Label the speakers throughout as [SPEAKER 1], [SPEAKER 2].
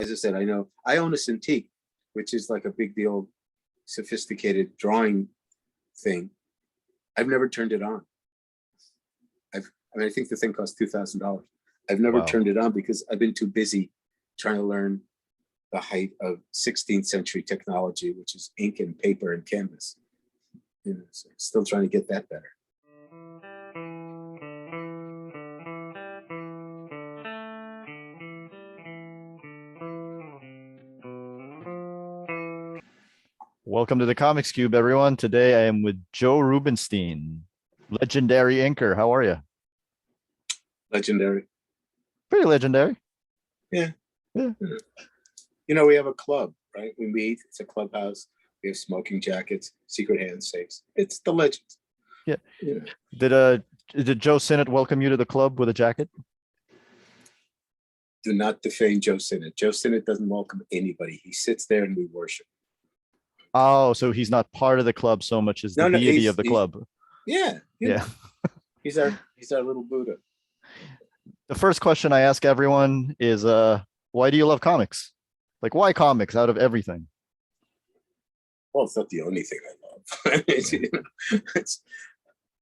[SPEAKER 1] as I said, I own a Cintiq, which is like a big deal, sophisticated drawing thing. I've never turned it on. I think the thing costs $2,000. I've never turned it on because I've been too busy trying to learn the height of 16th century technology, which is ink and paper and canvas. So still trying to get that better.
[SPEAKER 2] Welcome to the Comics Cube, everyone. Today I am with Joe Rubinstein, legendary inker. How are you?
[SPEAKER 1] Legendary.
[SPEAKER 2] Pretty legendary.
[SPEAKER 1] Yeah. We have a club, right? We meet. It's a clubhouse. We have smoking jackets, secret handshakes. It's the legend.
[SPEAKER 2] Yeah. Did Joe Sinnott welcome you to the club with a jacket?
[SPEAKER 1] Do not defame Joe Sinnott. Joe Sinnott doesn't welcome anybody. He sits there and we worship.
[SPEAKER 2] Oh, so he's not part of the club so much as the deity of the club.
[SPEAKER 1] Yeah. He's our little Buddha.
[SPEAKER 2] The first question I ask everyone is, why do you love comics? Like, why comics out of everything?
[SPEAKER 1] Well, it's not the only thing I love.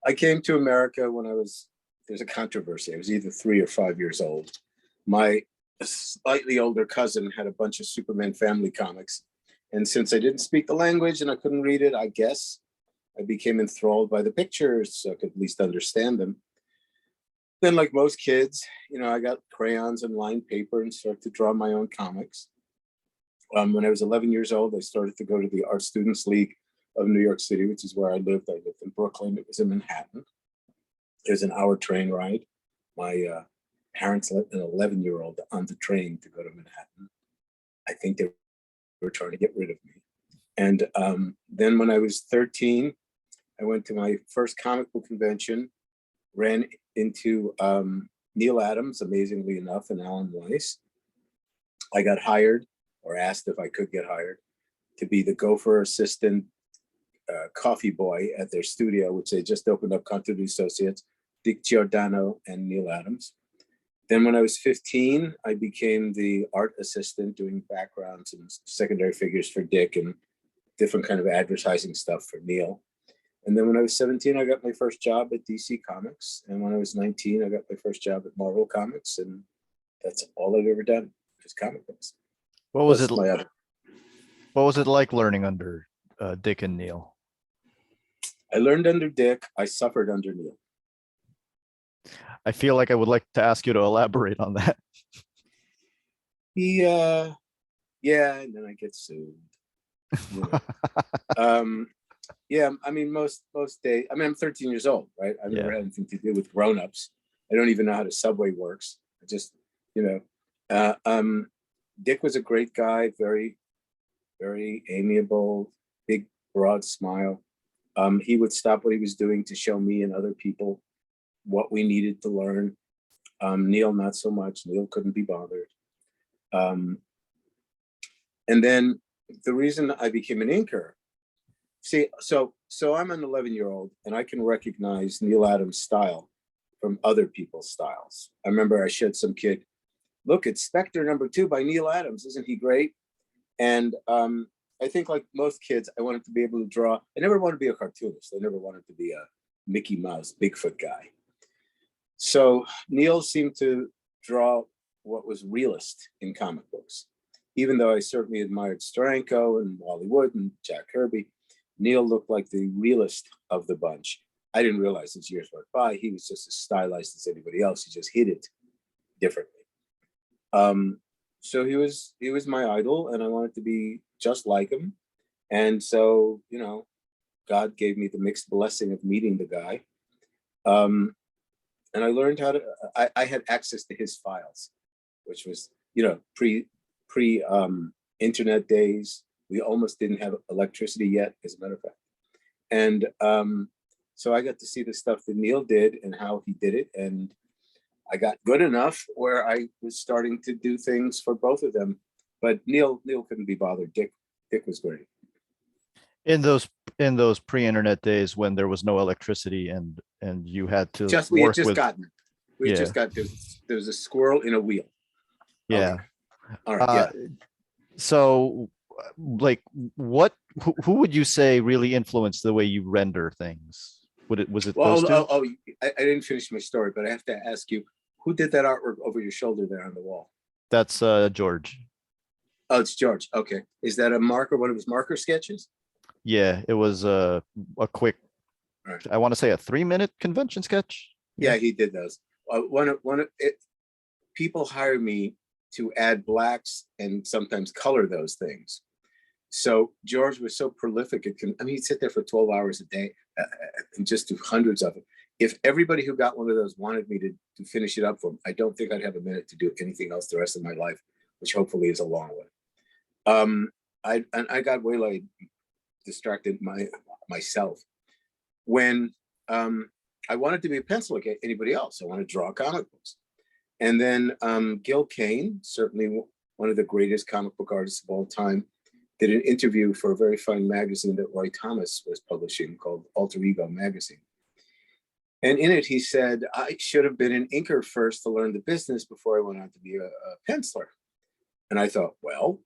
[SPEAKER 1] I came to America when there's a controversy. I was either 3 or 5 years old. My slightly older cousin had a bunch of Superman family comics. And since I didn't speak the language and I couldn't read it, I guess I became enthralled by the pictures so I could at least understand them. Then, like most kids, I got crayons and lined paper and started to draw my own comics. When I was 11 years old, I started to go to the Art Students League of New York City, which is where I lived. I lived in Brooklyn. It was in Manhattan. It was an hour train ride. My parents let an 11-year-old on the train to go to Manhattan. I think they were trying to get rid of me. And then when I was 13, I went to my first comic book convention, ran into Neal Adams, amazingly enough, and Alan Weiss. I got hired, or asked if I could get hired, to be the gopher assistant coffee boy at their studio, which they just opened up, Continuity Associates, Dick Giordano and Neal Adams. Then when I was 15, I became the art assistant doing backgrounds and secondary figures for Dick and different kind of advertising stuff for Neal. And then when I was 17, I got my first job at DC Comics. And when I was 19, I got my first job at Marvel Comics. And that's all I've ever done, just comic books.
[SPEAKER 2] What was it like learning under Dick and Neal?
[SPEAKER 1] I learned under Dick. I suffered under Neal.
[SPEAKER 2] I feel like I would like to ask you to elaborate on that.
[SPEAKER 1] And then I get sued. Most days, I'm 13 years old, right? I've never had anything to do with grown-ups. I don't even know how the subway works. I just, Dick was a great guy, very, very amiable, big, broad smile. He would stop what he was doing to show me and other people what we needed to learn. Neal, not so much. Neal couldn't be bothered. And then the reason I became an inker, so I'm an 11-year-old and I can recognize Neal Adams' style from other people's styles. I remember I showed some kid, look, it's Spectre #2 by Neal Adams. Isn't he great? And I think like most kids, I wanted to be able to draw. I never wanted to be a cartoonist. I never wanted to be a Mickey Mouse, Bigfoot guy. So Neal seemed to draw what was realist in comic books. Even though I certainly admired Steranko and Wally Wood and Jack Kirby, Neal looked like the realist of the bunch. I didn't realize as years went by, he was just as stylized as anybody else. He just hit it differently. So he was my idol and I wanted to be just like him. And so, God gave me the mixed blessing of meeting the guy. And I learned how to, I had access to his files, which was, pre internet days. We almost didn't have electricity yet, as a matter of fact. And so I got to see the stuff that Neal did and how he did it. And I got good enough where I was starting to do things for both of them. But Neal couldn't be bothered. Dick was great.
[SPEAKER 2] In those pre-internet days when there was no electricity and you had to there was a squirrel in a wheel. Yeah.
[SPEAKER 1] All right. Yeah.
[SPEAKER 2] So like who would you say really influenced the way you render things? Was it those two?
[SPEAKER 1] I didn't finish my story, but I have to ask you, who did that artwork over your shoulder there on the wall?
[SPEAKER 2] That's George.
[SPEAKER 1] Oh, it's George. Okay. Is that a marker, one of his marker sketches?
[SPEAKER 2] Yeah, it was a quick,
[SPEAKER 1] Right.
[SPEAKER 2] I want to say a 3-minute convention sketch.
[SPEAKER 1] Yeah, he did those. People hire me to add blacks and sometimes color those things. So George was so prolific. He'd sit there for 12 hours a day and just do hundreds of them. If everybody who got one of those wanted me to finish it up for them, I don't think I'd have a minute to do anything else the rest of my life, which hopefully is a long one. I got way distracted myself when I wanted to be a pencil like anybody else. I wanted to draw comic books. And then Gil Kane, certainly one of the greatest comic book artists of all time, did an interview for a very fine magazine that Roy Thomas was publishing called Alter Ego Magazine. And in it, he said, I should have been an inker first to learn the business before I went on to be a penciler. And I thought, well,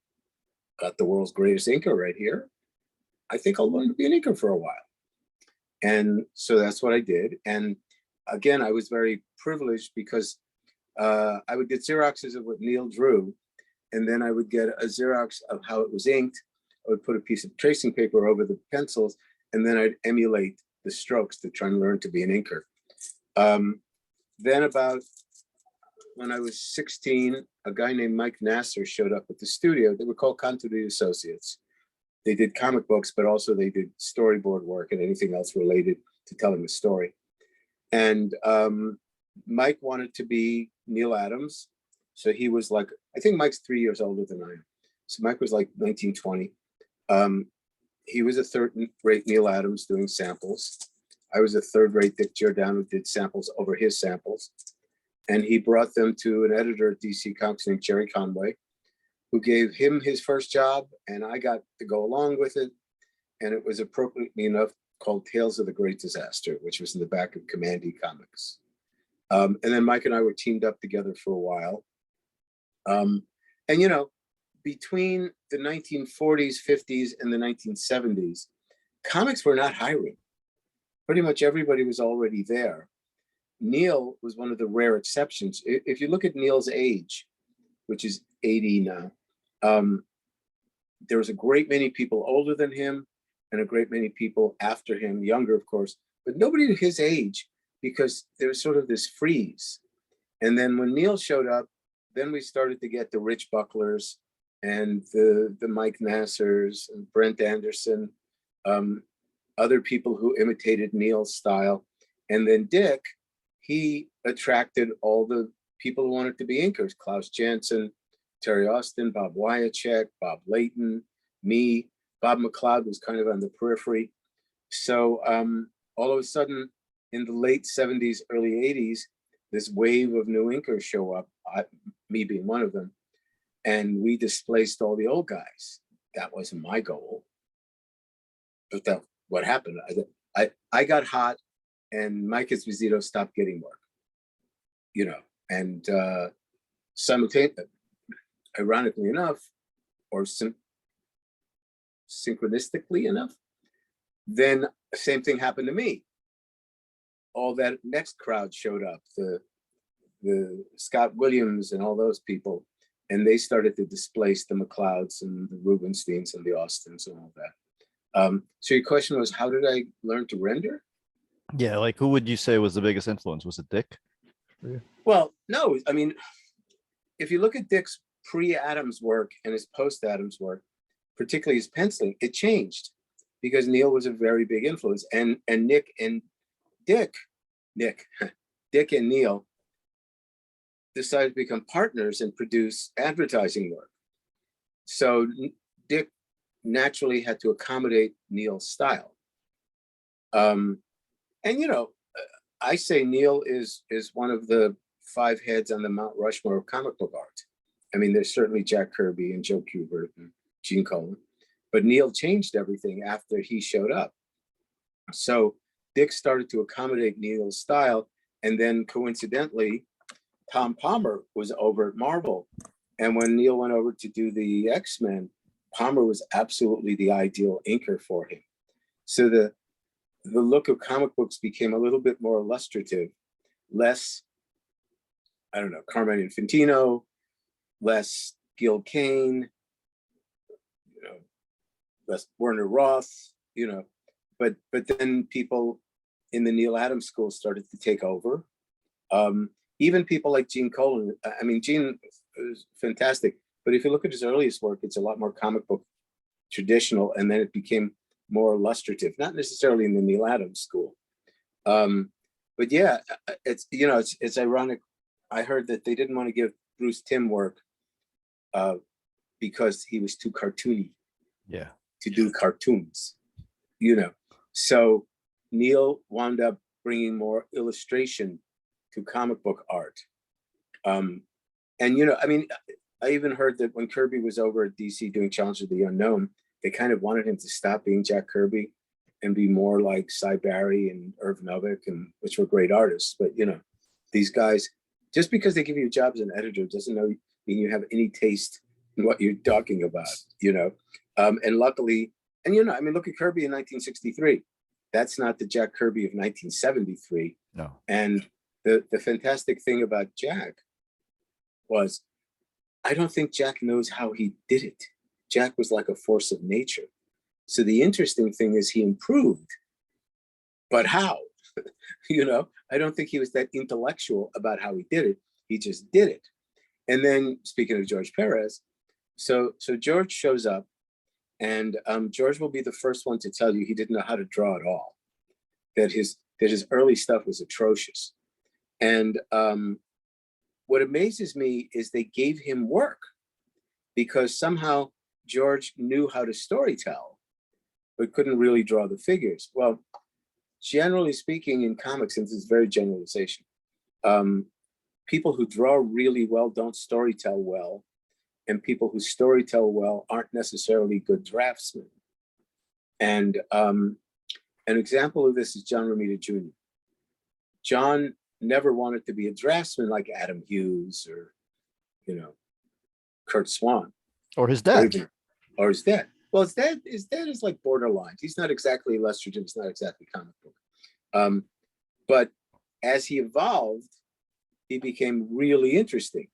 [SPEAKER 1] got the world's greatest inker right here. I think I'll learn to be an inker for a while. And so that's what I did. And again, I was very privileged because I would get Xeroxes of what Neal drew, and then I would get a Xerox of how it was inked. I would put a piece of tracing paper over the pencils, and then I'd emulate the strokes to try and learn to be an inker. Then about when I was 16, a guy named Mike Nasser showed up at the studio. They were called Continuity Associates. They did comic books, but also they did storyboard work and anything else related to telling the story. And Mike wanted to be Neal Adams. So he was like, I think Mike's 3 years older than I am. So Mike was like 1920. He was a third-rate Neal Adams doing samples. I was a third-rate Dick Giordano, did samples over his samples. And he brought them to an editor at DC Comics named Jerry Conway, who gave him his first job, and I got to go along with it. And it was appropriately enough called Tales of the Great Disaster, which was in the back of Commandy Comics. And then Mike and I were teamed up together for a while. And, you know, between the 1940s, 50s, and the 1970s, comics were not hiring. Pretty much everybody was already there. Neal was one of the rare exceptions. If you look at Neal's age, which is 80 now, there was a great many people older than him and a great many people after him, younger, of course, but nobody at his age, because there was sort of this freeze. And then when Neal showed up, then we started to get the Rich Bucklers and the Mike Nassers and Brent Anderson, other people who imitated Neal's style. And then Dick, he attracted all the people who wanted to be inkers: Klaus Janson, Terry Austin, Bob Wyacek, Bob Layton, me. Bob McLeod was kind of on the periphery. So all of a sudden, in the late 70s, early 80s, this wave of new inkers show up, me being one of them, and we displaced all the old guys. That wasn't my goal. But what happened, I got hot, and Mike Esposito stopped getting work, you know, and simultaneously, ironically enough, or synchronistically enough, then the same thing happened to me. All that next crowd showed up, the Scott Williams and all those people, and they started to displace the McLeods and the Rubinsteins and the Austins and all that. So your question was, how did I learn to render?
[SPEAKER 2] Yeah, like who would you say was the biggest influence? Was it Dick?
[SPEAKER 1] Well, no, I mean, if you look at Dick's pre-Adams work and his post-Adams work, particularly his penciling, it changed because Neal was a very big influence, and Dick and Neal decided to become partners and produce advertising work. So Dick naturally had to accommodate Neal's style. And you know, I say Neal is one of the 5 heads on the Mount Rushmore of comic book art. I mean, there's certainly Jack Kirby and Joe Kubert and Gene Colan, but Neal changed everything after he showed up. So Dick started to accommodate Neal's style, and then coincidentally, Tom Palmer was over at Marvel, And when Neal went over to do the X-Men, Palmer was absolutely the ideal inker for him. So the look of comic books became a little bit more illustrative, less, I don't know, Carmine Infantino, less Gil Kane, you know, less Werner Roth, you know, but then people in the Neal Adams school started to take over. Even people like Gene Colan. I mean, Gene is fantastic, but if you look at his earliest work, it's a lot more comic book traditional, and then it became more illustrative, not necessarily in the Neal Adams school. But yeah, it's, you know, it's ironic. I heard that they didn't want to give Bruce Timm work because he was too cartoony.
[SPEAKER 2] Yeah.
[SPEAKER 1] To do cartoons, you know. So Neal wound up bringing more illustration to comic book art. And, you know, I mean, I even heard that when Kirby was over at DC doing Challenge of the Unknown, they kind of wanted him to stop being Jack Kirby and be more like Cy Barry and Irv Novick, and which were great artists. But, you know, these guys, just because they give you a job as an editor doesn't mean you have any taste in what you're talking about, you know. And luckily, and, you know, I mean, look at Kirby in 1963. That's not the Jack Kirby of 1973.
[SPEAKER 2] No.
[SPEAKER 1] And the fantastic thing about Jack was, I don't think Jack knows how he did it. Jack was like a force of nature. So the interesting thing is he improved, but how? You know, I don't think he was that intellectual about how he did it. He just did it. And then, speaking of George Perez, so George shows up, and George will be the first one to tell you he didn't know how to draw at all, that his early stuff was atrocious. And what amazes me is they gave him work, because somehow George knew how to storytell, but couldn't really draw the figures. Well, generally speaking, in comics, and this is very generalization, people who draw really well don't storytell well, and people who storytell well aren't necessarily good draftsmen. And an example of this is John Romita Jr. John never wanted to be a draftsman like Adam Hughes or, you know, Kurt Swan.
[SPEAKER 2] Or his dad.
[SPEAKER 1] Or his dad. Well, his dad is like borderline. He's not exactly illustrative. He's not exactly comic book. But as he evolved, he became really interesting.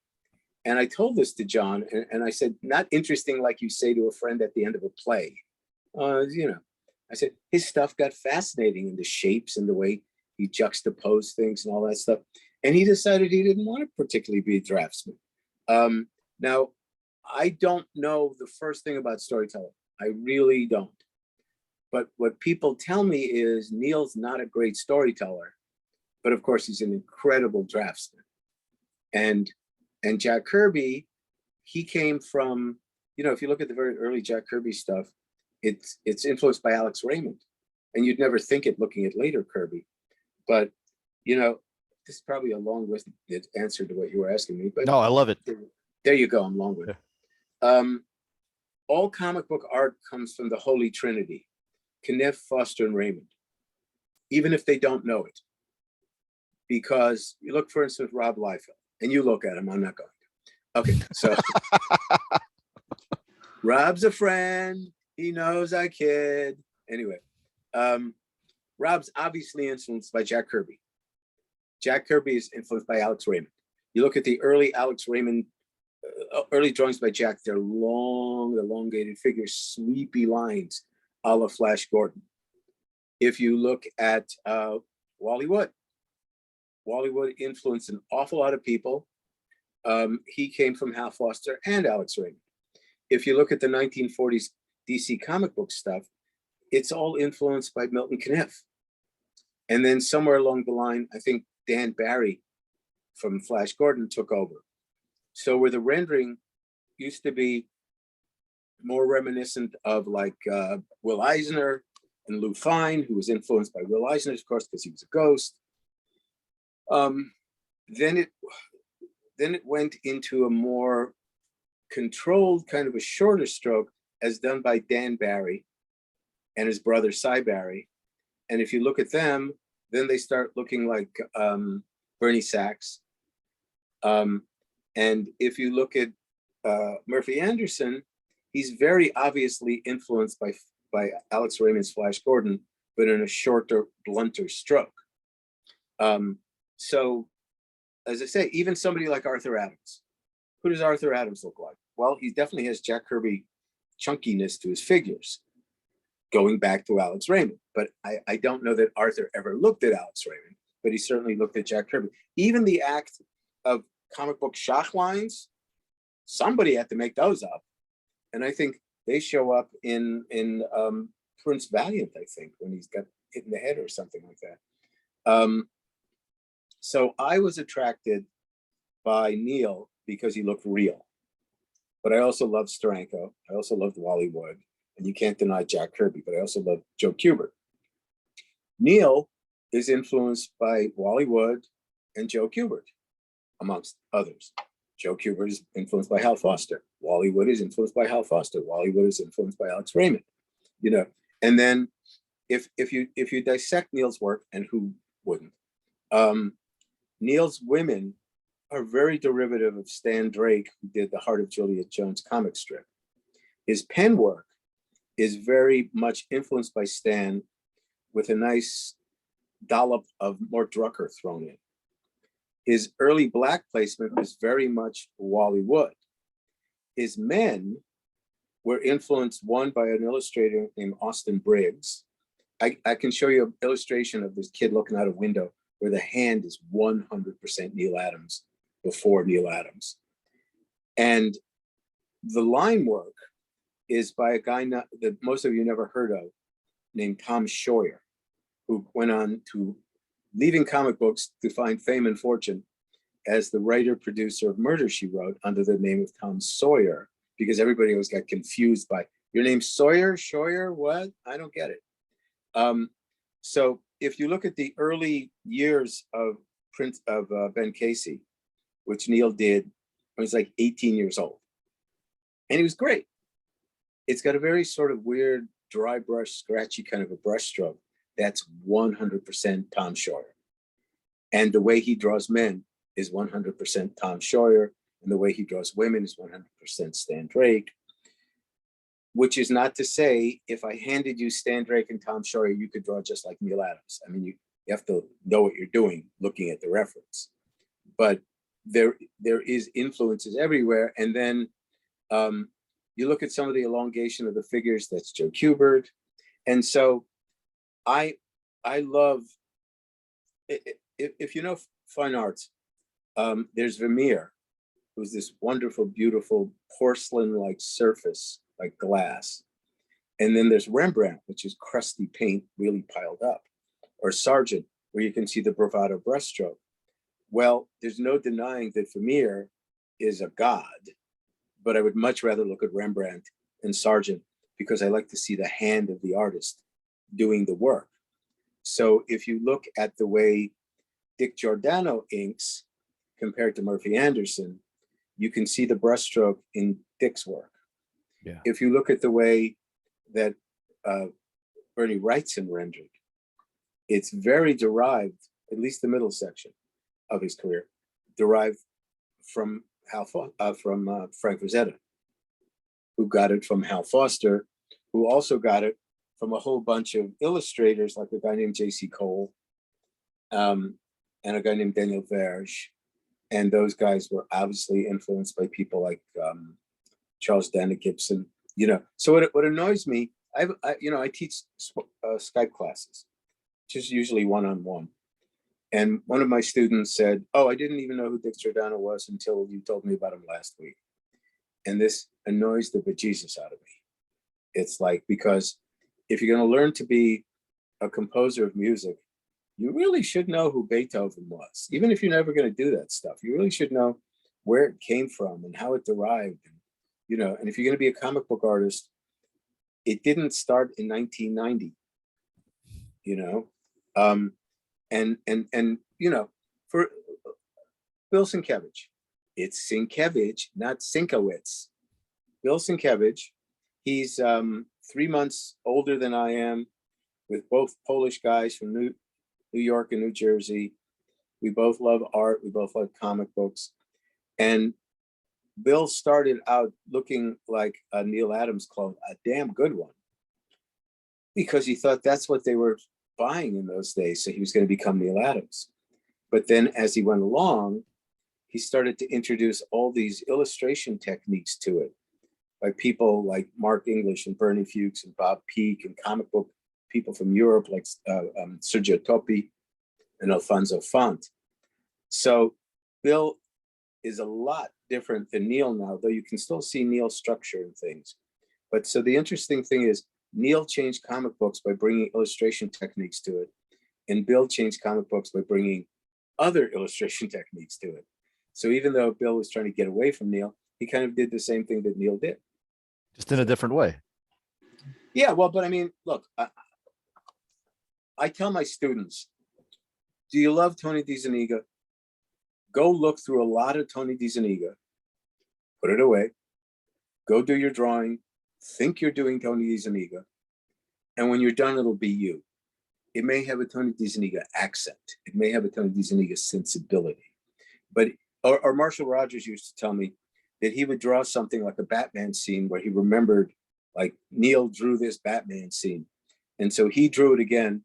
[SPEAKER 1] And I told this to John, and I said, not interesting like you say to a friend at the end of a play. You know, I said, his stuff got fascinating in the shapes and the way he juxtaposed things and all that stuff. And he decided he didn't want to particularly be a draftsman. Now, I don't know the first thing about storytelling. I really don't. But what people tell me is Neal's not a great storyteller, but of course he's an incredible draftsman. And Jack Kirby, he came from, you know, if you look at the very early Jack Kirby stuff, it's influenced by Alex Raymond. And you'd never think it looking at later Kirby. But, you know, this is probably a long-winded answer to what you were asking me. But
[SPEAKER 2] no, I love it.
[SPEAKER 1] There you go, I'm long-winded. All comic book art comes from the Holy Trinity, Kniff, Foster, and Raymond, even if they don't know it. Because you look, for instance, Rob Liefeld, and you look at him, I'm not going to. Okay, so Rob's a friend, he knows I kid. Anyway, Rob's obviously influenced by Jack Kirby. Jack Kirby is influenced by Alex Raymond. You look at the early Alex Raymond, early drawings by Jack, they're long, elongated figures, sweepy lines, a la Flash Gordon. If you look at Wally Wood influenced an awful lot of people. He came from Hal Foster and Alex Raymond. If you look at the 1940s DC comic book stuff, it's all influenced by Milton Kniff. And then somewhere along the line, I think Dan Barry from Flash Gordon took over. So where the rendering used to be more reminiscent of like Will Eisner and Lou Fine, who was influenced by Will Eisner, of course, because he was a ghost. Then it went into a more controlled, kind of a shorter stroke, as done by Dan Barry and his brother Cy Barry. And if you look at them, then they start looking like Bernie Sachs. And if you look at Murphy Anderson, he's very obviously influenced by Alex Raymond's Flash Gordon, but in a shorter, blunter stroke. So, as I say, even somebody like Arthur Adams. Who does Arthur Adams look like? Well, he definitely has Jack Kirby chunkiness to his figures, going back to Alex Raymond. But I don't know that Arthur ever looked at Alex Raymond, but he certainly looked at Jack Kirby. Even the act of comic book shock lines, somebody had to make those up. And I think they show up in Prince Valiant, I think, when he's got hit in the head or something like that. So I was attracted by Neal because he looked real. But I also loved Steranko. I also loved Wally Wood. And you can't deny Jack Kirby, but I also loved Joe Kubert. Neal is influenced by Wally Wood and Joe Kubert, amongst others. Joe Kubert is influenced by Hal Foster. Wally Wood is influenced by Hal Foster. Wally Wood is influenced by Alex Raymond. You know, and then if you dissect Neal's work, and who wouldn't, Neal's women are very derivative of Stan Drake, who did the Heart of Juliet Jones comic strip. His pen work is very much influenced by Stan, with a nice dollop of Mort Drucker thrown in. His early black placement was very much Wally Wood. His men were influenced, one, by an illustrator named Austin Briggs. I can show you an illustration of this kid looking out a window where the hand is 100% Neal Adams before Neal Adams. And the line work is by a guy that most of you never heard of, named Tom Sawyer, who went on to, leaving comic books, to find fame and fortune as the writer-producer of Murder, She Wrote, under the name of Tom Sawyer, because everybody always got confused by, your name's Sawyer, what? I don't get it. So if you look at the early years of Ben Casey, which Neal did when he was like 18 years old, and he was great. It's got a very sort of weird, dry brush, scratchy kind of a brush stroke. That's 100% Tom Sawyer. And the way he draws men is 100% Tom Sawyer, and the way he draws women is 100% Stan Drake, which is not to say if I handed you Stan Drake and Tom Sawyer, you could draw just like Neal Adams. I mean, you have to know what you're doing looking at the reference. But there is influences everywhere. And then you look at some of the elongation of the figures, that's Joe Kubert. And so I love, if you know fine arts, there's Vermeer, who's this wonderful, beautiful porcelain-like surface, like glass. And then there's Rembrandt, which is crusty paint really piled up, or Sargent, where you can see the bravado brushstroke. Well, there's no denying that Vermeer is a god, but I would much rather look at Rembrandt and Sargent because I like to see the hand of the artist doing the work. So if you look at the way Dick Giordano inks compared to Murphy Anderson, you can see the brushstroke in Dick's work.
[SPEAKER 2] Yeah.
[SPEAKER 1] If you look at the way that Bernie Wrightson rendered, it's very derived, at least the middle section of his career, derived from Frank Frazetta, who got it from Hal Foster, who also got it from a whole bunch of illustrators, like a guy named J.C. Cole, and a guy named Daniel Verge. And those guys were obviously influenced by people like Charles Dana Gibson. You know, so what annoys me, I teach Skype classes, just usually one-on-one. And one of my students said, "Oh, I didn't even know who Dick Giordano was until you told me about him last week." And this annoys the bejesus out of me. It's like, because if you're going to learn to be a composer of music, you really should know who Beethoven was. Even if you're never going to do that stuff, you really should know where it came from and how it derived. And, you know, and if you're going to be a comic book artist, it didn't start in 1990, you know. And you know, for Bill Sienkiewicz, it's Sienkiewicz, not Sienkiewicz. Bill Sienkiewicz, he's 3 months older than I am, with both Polish guys from New York and New Jersey. We both love art. We both love comic books. And Bill started out looking like a Neal Adams clone, a damn good one, because he thought that's what they were buying in those days. So he was going to become Neal Adams. But then as he went along, he started to introduce all these illustration techniques to it by people like Mark English and Bernie Fuchs and Bob Peake and comic book people from Europe like Sergio Topi and Alfonso Font. So Bill is a lot different than Neal now, though you can still see Neal's structure and things. But so the interesting thing is Neal changed comic books by bringing illustration techniques to it, and Bill changed comic books by bringing other illustration techniques to it. So even though Bill was trying to get away from Neal, he kind of did the same thing that Neal did.
[SPEAKER 2] Just in a different way.
[SPEAKER 1] Yeah, well, but I mean, look, I tell my students, do you love Tony DeZuniga? Go look through a lot of Tony DeZuniga, put it away, go do your drawing, think you're doing Tony DeZuniga, and when you're done, it'll be you. It may have a Tony DeZuniga accent. It may have a Tony DeZuniga sensibility. But, or Marshall Rogers used to tell me that he would draw something like a Batman scene where he remembered, like, Neal drew this Batman scene. And so he drew it again.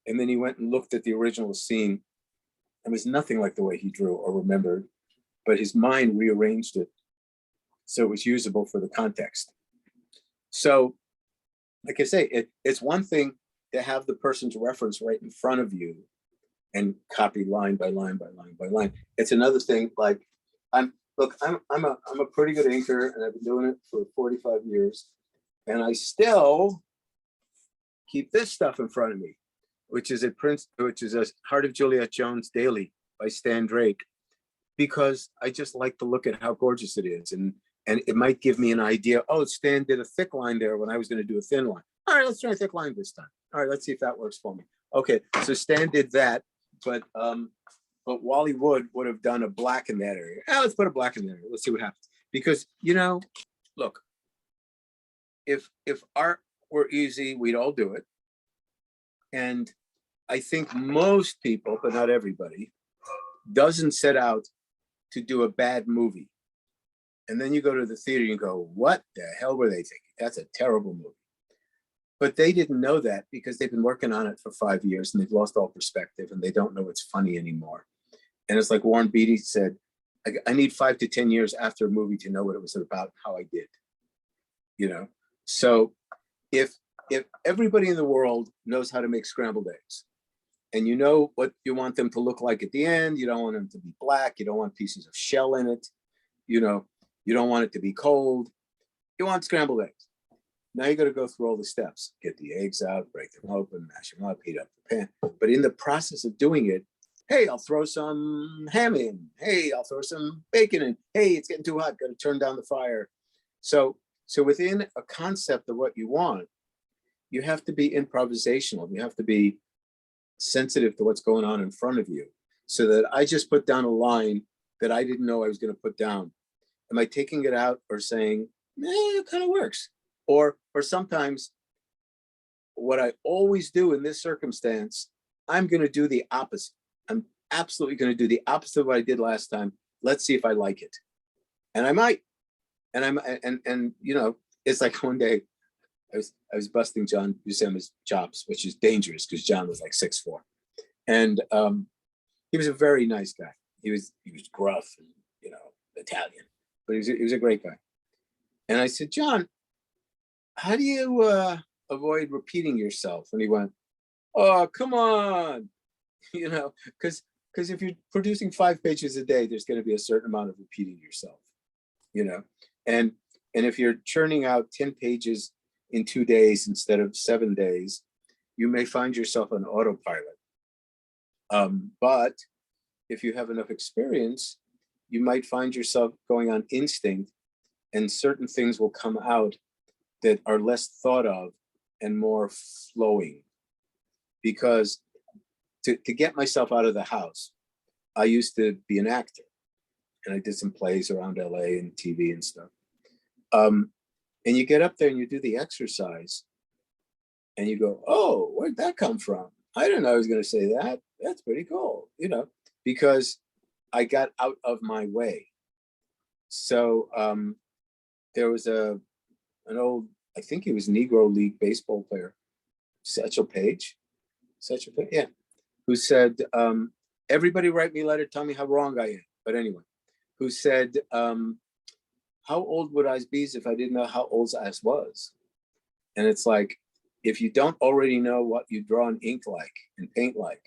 [SPEAKER 1] And then he went and looked at the original scene. It was nothing like the way he drew or remembered, but his mind rearranged it so it was usable for the context. So, like I say, it's one thing to have the person's reference right in front of you and copy line by line by line by line. It's another thing, like, I'm a pretty good inker, and I've been doing it for 45 years, and I still keep this stuff in front of me, which is a Heart of Juliet Jones Daily by Stan Drake, because I just like to look at how gorgeous it is, and it might give me an idea. Oh, Stan did a thick line there when I was going to do a thin line. All right, let's try a thick line this time. All right, let's see if that works for me. Okay, so Stan did that, but Wally Wood would have done a black in that area. Let's put a black in there. Let's see what happens. Because, you know, look, if art were easy, we'd all do it. And I think most people, but not everybody, doesn't set out to do a bad movie. And then you go to the theater and go, what the hell were they thinking? That's a terrible movie. But they didn't know that because they've been working on it for 5 years and they've lost all perspective and they don't know it's funny anymore. And it's like Warren Beatty said, I need 5 to 10 years after a movie to know what it was about, how I did, you know? So if everybody in the world knows how to make scrambled eggs, and you know what you want them to look like at the end, you don't want them to be black, you don't want pieces of shell in it, you know, you don't want it to be cold, you want scrambled eggs. Now you got to go through all the steps, get the eggs out, break them open, mash them up, heat up the pan. But in the process of doing it, hey, I'll throw some ham in. Hey, I'll throw some bacon in. Hey, it's getting too hot, got to turn down the fire. So within a concept of what you want, you have to be improvisational. You have to be sensitive to what's going on in front of you, so that I just put down a line that I didn't know I was going to put down. Am I taking it out or saying, it kind of works? Or sometimes what I always do in this circumstance, I'm going to do the opposite. I'm absolutely going to do the opposite of what I did last time. Let's see if I like it. And I might. And you know, it's like one day I was busting John Buscema's chops, which is dangerous because John was like 6'4". And he was a very nice guy. He was gruff and, you know, Italian, but he was a great guy. And I said, John, how do you avoid repeating yourself? And he went, oh, come on. You know, because if you're producing 5 pages a day, there's going to be a certain amount of repeating yourself, you know. And if you're churning out 10 pages in 2 days instead of 7 days, you may find yourself on autopilot. But if you have enough experience, you might find yourself going on instinct, and certain things will come out that are less thought of and more flowing. Because to get myself out of the house, I used to be an actor, and I did some plays around LA and TV and stuff. And you get up there and you do the exercise and you go, oh, where'd that come from? I didn't know I was going to say that. That's pretty cool, you know, because I got out of my way. So there was an old, I think he was Negro League baseball player, Satchel Paige, yeah, who said, everybody write me a letter, tell me how wrong I am. But anyway, who said, how old would I be if I didn't know how old I was? And it's like, if you don't already know what you draw in ink like and paint like,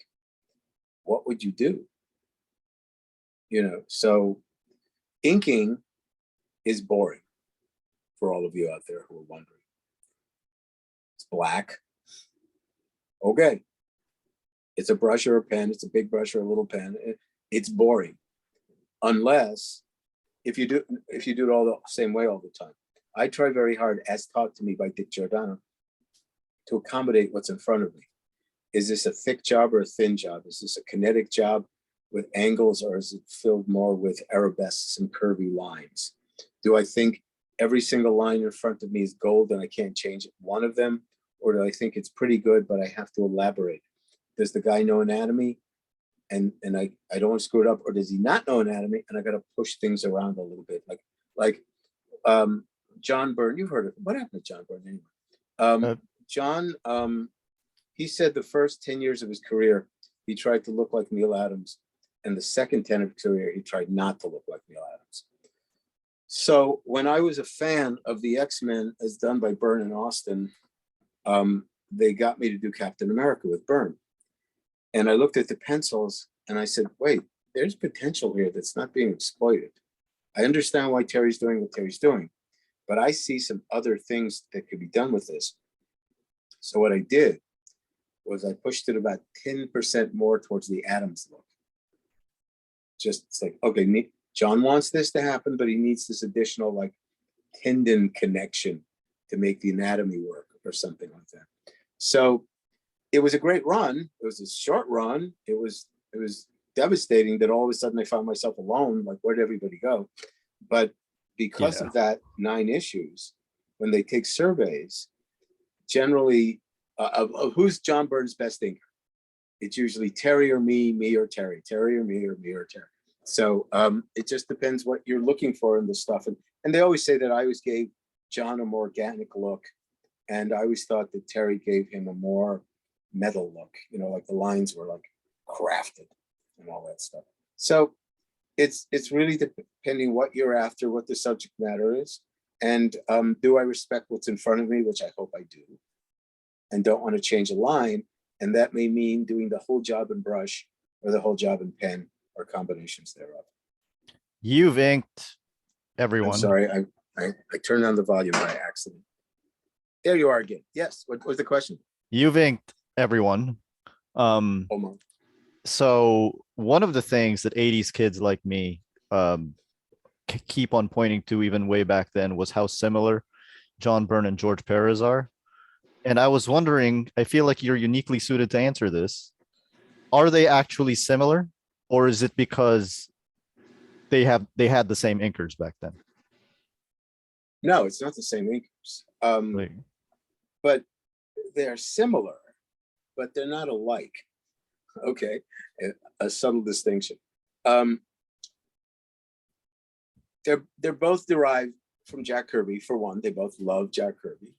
[SPEAKER 1] what would you do? You know, so inking is boring for all of you out there who are wondering. It's black. Okay. It's a brush or a pen. It's a big brush or a little pen. It's boring. Unless if you do it all the same way all the time. I try very hard, as taught to me by Dick Giordano, to accommodate what's in front of me. Is this a thick job or a thin job? Is this a kinetic job with angles, or is it filled more with arabesques and curvy lines? Do I think every single line in front of me is gold and I can't change one of them? Or do I think it's pretty good, but I have to elaborate? Does the guy know anatomy? And I don't want to screw it up, or does he not know anatomy? And I got to push things around a little bit. Like John Byrne, you've heard of what happened to John Byrne anyway? John, he said the first 10 years of his career, he tried to look like Neal Adams. And the second 10 of his career, he tried not to look like Neal Adams. So when I was a fan of the X-Men as done by Byrne and Austin, they got me to do Captain America with Byrne. And I looked at the pencils and I said, wait, there's potential here that's not being exploited. I understand why Terry's doing what Terry's doing, but I see some other things that could be done with this. So what I did was I pushed it about 10% more towards the Adams look. Just it's like, okay, John wants this to happen, but he needs this additional like tendon connection to make the anatomy work or something like that. So it was a great run. It was a short run. It was devastating that all of a sudden I found myself alone. Like, where'd everybody go? But because of that 9 issues, when they take surveys, generally of who's John Byrne's best inker, it's usually Terry or me or Terry, Terry or me or Terry. So it just depends what you're looking for in the stuff. And they always say that I always gave John a more organic look, and I always thought that Terry gave him a more metal look, you know, like the lines were like crafted and all that stuff. So it's really depending what you're after, what the subject matter is, and do I respect what's in front of me, which I hope I do, and don't want to change a line. And that may mean doing the whole job in brush or the whole job in pen or combinations thereof.
[SPEAKER 2] You've inked everyone.
[SPEAKER 1] I'm sorry, I turned on the volume by accident. There you are again. Yes, what was the question?
[SPEAKER 2] You've inked everyone. So one of the things that 80s kids like me keep on pointing to even way back then was how similar John Byrne and George Perez are. And I was wondering, I feel like you're uniquely suited to answer this. Are they actually similar, or is it because they had the same inkers back then?
[SPEAKER 1] No, it's not the same inkers. But they're similar, but they're not alike. Okay, a subtle distinction. They're both derived from Jack Kirby. For one, they both love Jack Kirby.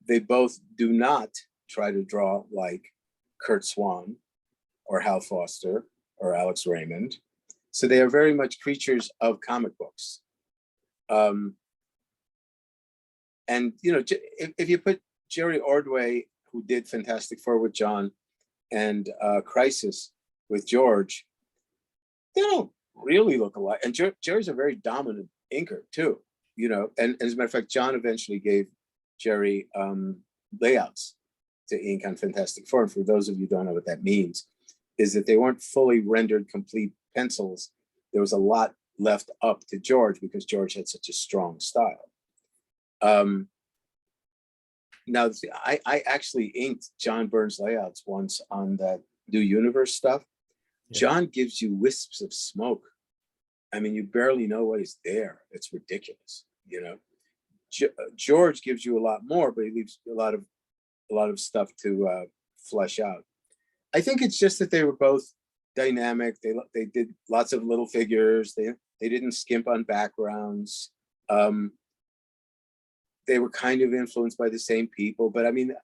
[SPEAKER 1] They both do not try to draw like Kurt Swan or Hal Foster or Alex Raymond. So they are very much creatures of comic books. And, you know, if you put Jerry Ordway, who did Fantastic Four with John, and Crisis with George, they don't really look alike. And Jerry's a very dominant inker too, you know. And as a matter of fact, John eventually gave Jerry layouts to ink on Fantastic Four. And for those of you who don't know what that means, is that they weren't fully rendered complete pencils. There was a lot left up to George because George had such a strong style. Now, I actually inked John Byrne's layouts once on that New Universe stuff. Yeah. John gives you wisps of smoke. I mean, you barely know what is there. It's ridiculous, you know. George gives you a lot more, but he leaves a lot of stuff to flesh out. I think it's just that they were both dynamic. They did lots of little figures. They They didn't skimp on backgrounds. They were kind of influenced by the same people, but I mean,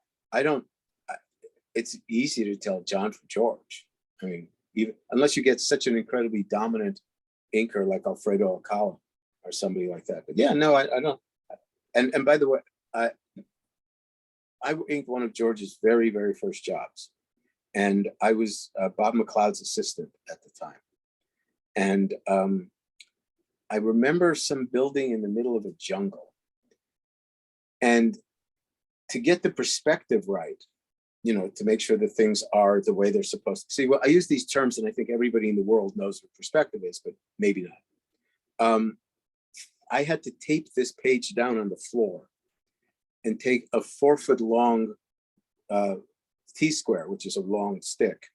[SPEAKER 1] it's easy to tell John from George. I mean, even unless you get such an incredibly dominant inker like Alfredo Alcala or somebody like that. But yeah, no, I don't. And by the way, I inked one of George's very, very first jobs. And I was Bob McLeod's assistant at the time. And I remember some building in the middle of a jungle. And to get the perspective right, you know, to make sure that things are the way they're supposed to. See, well, I use these terms and I think everybody in the world knows what perspective is, but maybe not. I had to tape this page down on the floor and take a 4-foot long T-square, which is a long stick,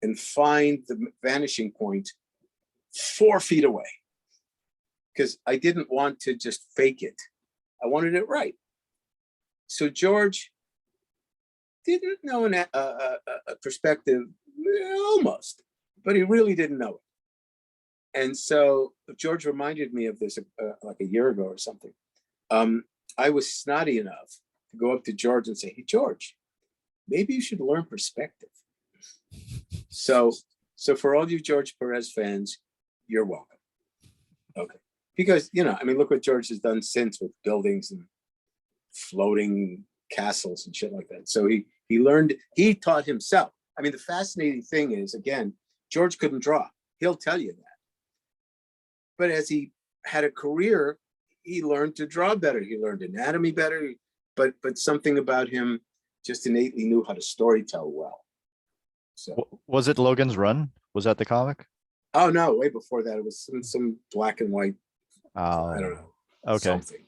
[SPEAKER 1] and find the vanishing point 4 feet away. Because I didn't want to just fake it. I wanted it right. So George didn't know a perspective, almost, but he really didn't know it. And so George reminded me of this like a year ago or something. I was snotty enough to go up to George and say, hey, George, maybe you should learn perspective. So for all you George Perez fans, you're welcome. Okay. Because, you know, I mean, look what George has done since with buildings and floating castles and shit like that. So he learned, he taught himself. I mean, the fascinating thing is, again, George couldn't draw. He'll tell you that. But as he had a career, he learned to draw better. He learned anatomy better, but something about him just innately knew how to storytell well. So
[SPEAKER 2] Was it Logan's Run? Was that the comic?
[SPEAKER 1] Oh no, way before that. It was some black and white.
[SPEAKER 2] Oh,
[SPEAKER 1] I don't know.
[SPEAKER 2] okay.
[SPEAKER 1] Something.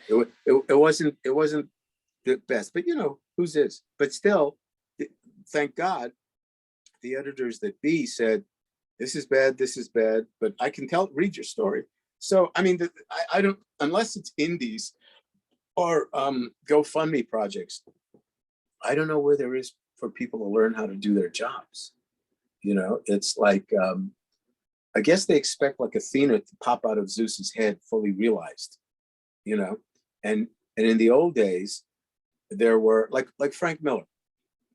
[SPEAKER 1] It wasn't the best, but you know, whose is? But still, thank God, the editors that be said, this is bad, but I can read your story. So, I mean, I don't, unless it's indies or GoFundMe projects, I don't know where there is for people to learn how to do their jobs. You know, it's like, I guess they expect like Athena to pop out of Zeus's head fully realized, you know, and in the old days, there were like Frank Miller.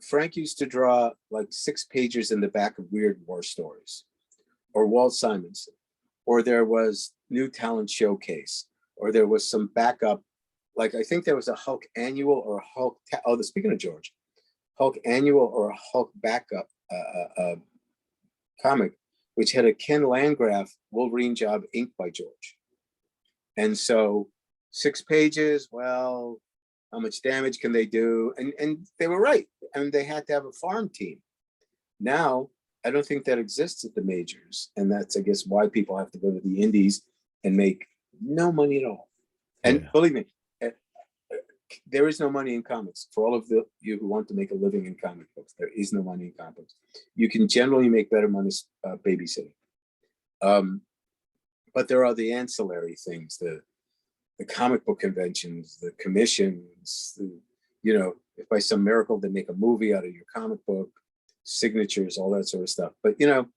[SPEAKER 1] Frank used to draw like 6 pages in the back of Weird War Stories, or Walt Simonson, or there was New Talent Showcase, or there was some backup, like I think there was a Hulk annual or a Hulk, speaking of George, Hulk annual or a Hulk backup comic, which had a Ken Landgraf Wolverine job inked by George. And so 6 pages, well, how much damage can they do? And they were right. I mean, they had to have a farm team. Now, I don't think that exists at the majors. And that's, I guess, why people have to go to the indies and make no money at all. And believe me, there is no money in comics. For all of you who want to make a living in comic books, there is no money in comics. You can generally make better money babysitting. But there are the ancillary things, the comic book conventions, the commissions, you know, if by some miracle they make a movie out of your comic book, signatures, all that sort of stuff. But, you know,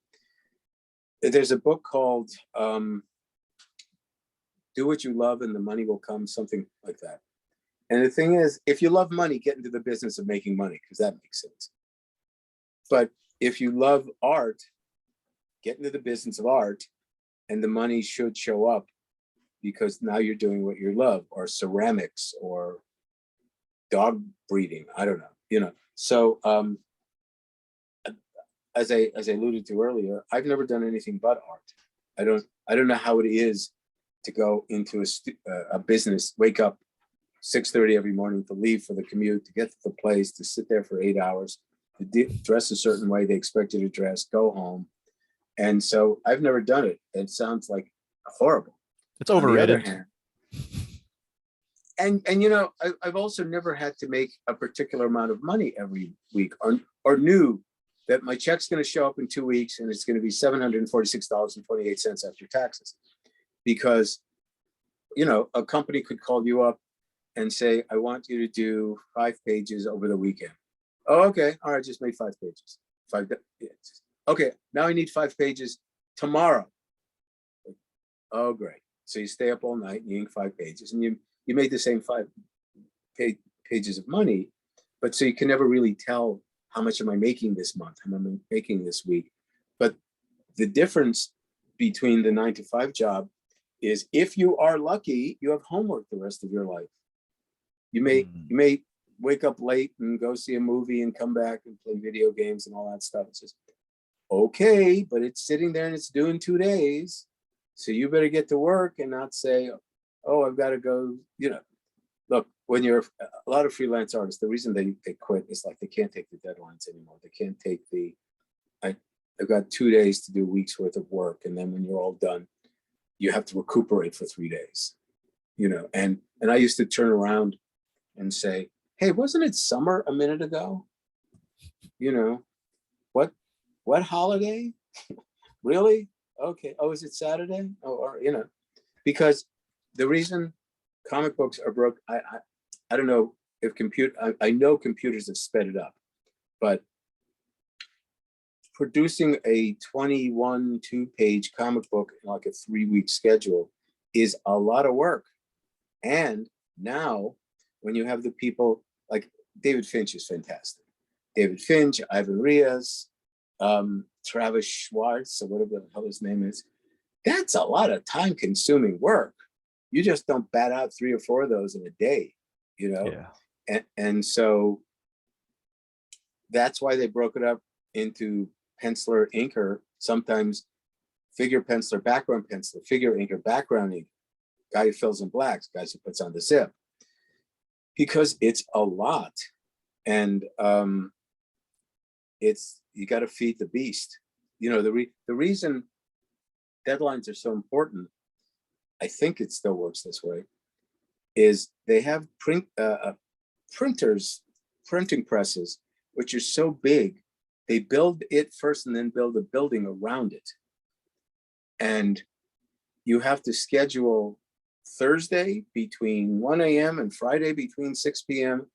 [SPEAKER 1] there's a book called Do What You Love and the Money Will Come, something like that. And the thing is, if you love money, get into the business of making money, because that makes sense. But if you love art, get into the business of art, and the money should show up, because now you're doing what you love, or ceramics, or dog breeding. I don't know, you know. So as I alluded to earlier, I've never done anything but art. I don't know how it is to go into a business, wake up 6:30 every morning, to leave for the commute, to get to the place, to sit there for 8 hours, to dress a certain way they expect you to dress, go home. And so I've never done it. It sounds like horrible.
[SPEAKER 2] It's overrated.
[SPEAKER 1] On the other hand, and you know, I've also never had to make a particular amount of money every week, or knew that my check's going to show up in 2 weeks and it's going to be $746.28 after taxes. Because, you know, a company could call you up and say, I want you to do 5 pages over the weekend. Oh, okay. All right, just made 5 pages. Okay, now I need 5 pages tomorrow. Oh, great. So you stay up all night and you ink 5 pages, and you made the same 5 pages of money, but so you can never really tell how much am I making this month, how am I making this week. But the difference between the 9-to-5 job is, if you are lucky, you have homework the rest of your life. You may wake up late and go see a movie and come back and play video games and all that stuff. It's just, okay, but it's sitting there and it's due in 2 days. So you better get to work and not say, oh, I've got to go, look, when you're a lot of freelance artists, the reason they quit is like they can't take the deadlines anymore. They can't take I've got 2 days to do a week's worth of work. And then when you're all done, you have to recuperate for 3 days, and I used to turn around and say, hey, wasn't it summer a minute ago? What holiday? Really? Okay. Oh, is it Saturday? Oh, or, because the reason comic books are broke, I don't know if I know computers have sped it up, but producing a 21 2-page comic book in like a 3-week schedule is a lot of work. And now when you have the people like David Finch is fantastic. David Finch, Ivan Rios, Travis Schwartz, or whatever the hell his name is. That's a lot of time consuming work. You just don't bat out 3 or 4 of those in a day, Yeah. And so that's why they broke it up into penciler, inker, sometimes figure penciler, background penciler, figure inker, background inker, guy who fills in blacks, guys who puts on the zip, because it's a lot. And you got to feed the beast. The reason deadlines are so important, I think it still works this way, is they have printers, printing presses, which are so big, they build it first and then build a building around it. And you have to schedule Thursday between 1 a.m. and Friday between 6 p.m.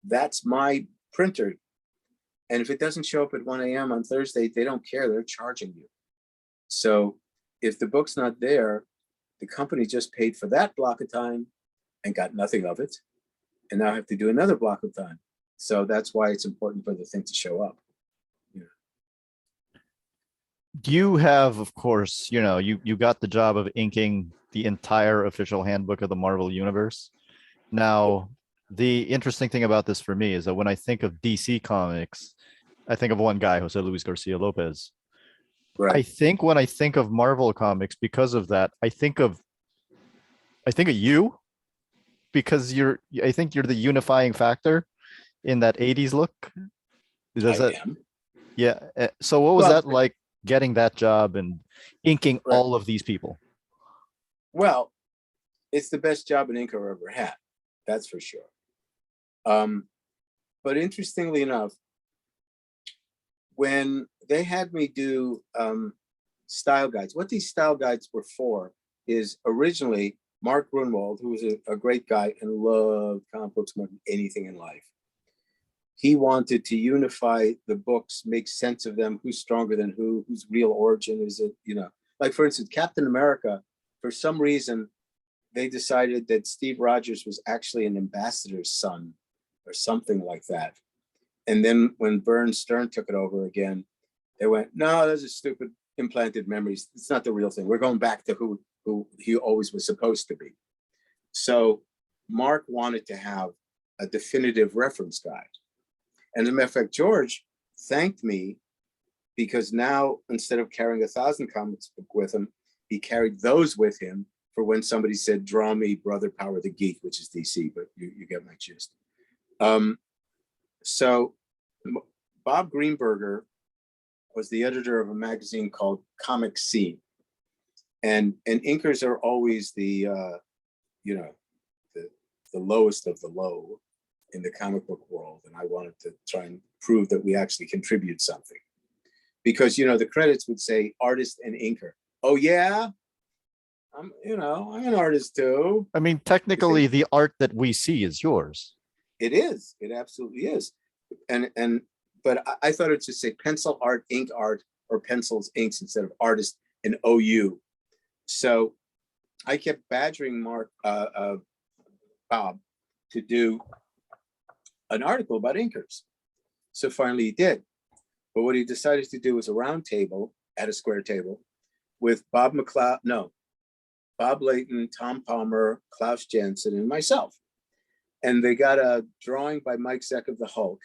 [SPEAKER 1] That's my printer. And if it doesn't show up at 1 a.m. on Thursday, they don't care. They're charging you. So if the book's not there, the company just paid for that block of time and got nothing of it. And now I have to do another block of time. So that's why it's important for the thing to show up.
[SPEAKER 2] You have, of course, you got the job of inking the entire official handbook of the Marvel Universe. Now, the interesting thing about this for me is that when I think of DC Comics, I think of one guy, Jose Luis Garcia Lopez.
[SPEAKER 1] Right.
[SPEAKER 2] I think when I think of Marvel Comics, because of that, I think of you, because I think you're the unifying factor in that 80s look.
[SPEAKER 1] I am.
[SPEAKER 2] Yeah. So what was that like, getting that job and inking all of these people?
[SPEAKER 1] Well, it's the best job an inker ever had. That's for sure. But interestingly enough, when they had me do style guides, what these style guides were for is originally Mark Grunwald, who was a great guy and loved comic books more than anything in life. He wanted to unify the books, make sense of them, who's stronger than who, whose real origin is it, Like, for instance, Captain America, for some reason, they decided that Steve Rogers was actually an ambassador's son or something like that. And then when Byrne Stern took it over again, they went, no, those are stupid implanted memories. It's not the real thing. We're going back to who he always was supposed to be. So Mark wanted to have a definitive reference guide. And as a matter of fact, George thanked me because now, instead of carrying 1,000 comics book with him, he carried those with him for when somebody said, draw me Brother Power the Geek, which is DC, but you get my gist. So Bob Greenberger was the editor of a magazine called Comic Scene. And inkers are always the lowest of the low in the comic book world. And I wanted to try and prove that we actually contribute something. Because, the credits would say artist and inker. Oh, yeah? I'm an artist too.
[SPEAKER 2] I mean, technically, the art that we see is yours.
[SPEAKER 1] It is. It absolutely is. But I thought it should say pencil art, ink art, or pencils, inks instead of artist and OU. So I kept badgering Bob to do an article about inkers. So finally he did. But what he decided to do was a round table at a square table with Bob Layton, Tom Palmer, Klaus Janson, and myself. And they got a drawing by Mike Zeck of the Hulk,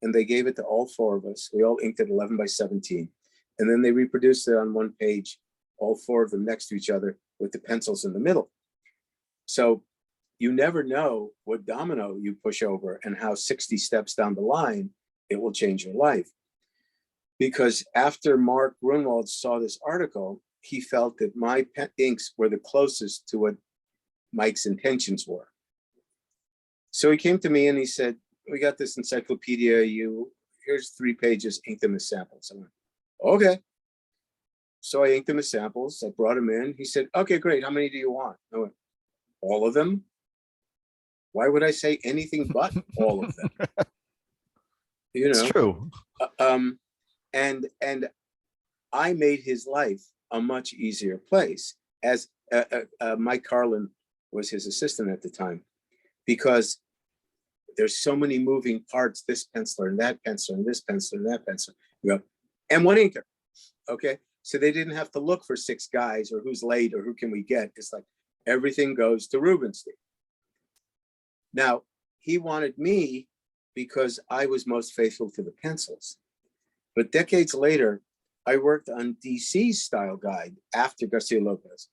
[SPEAKER 1] and they gave it to all four of us. We all inked it 11 by 17. And then they reproduced it on one page, all four of them next to each other with the pencils in the middle. So you never know what domino you push over and how 60 steps down the line, it will change your life. Because after Mark Grunwald saw this article, he felt that my inks were the closest to what Mike's intentions were. So he came to me and he said, we got this encyclopedia, here's 3 pages, ink them as samples. I went, okay. So I inked them as samples. I brought them in. He said, okay, great. How many do you want? I went, all of them? Why would I say anything but all of them? You know,
[SPEAKER 2] It's true.
[SPEAKER 1] And I made his life a much easier place, as Mike Carlin was his assistant at the time, because there's so many moving parts, this penciler and that penciler and this penciler and that penciler, you know, and one inker. Okay. So they didn't have to look for 6 guys or who's late or who can we get. It's like everything goes to Rubinstein. Now, he wanted me because I was most faithful to the pencils. But decades later, I worked on DC's style guide after Garcia Lopez.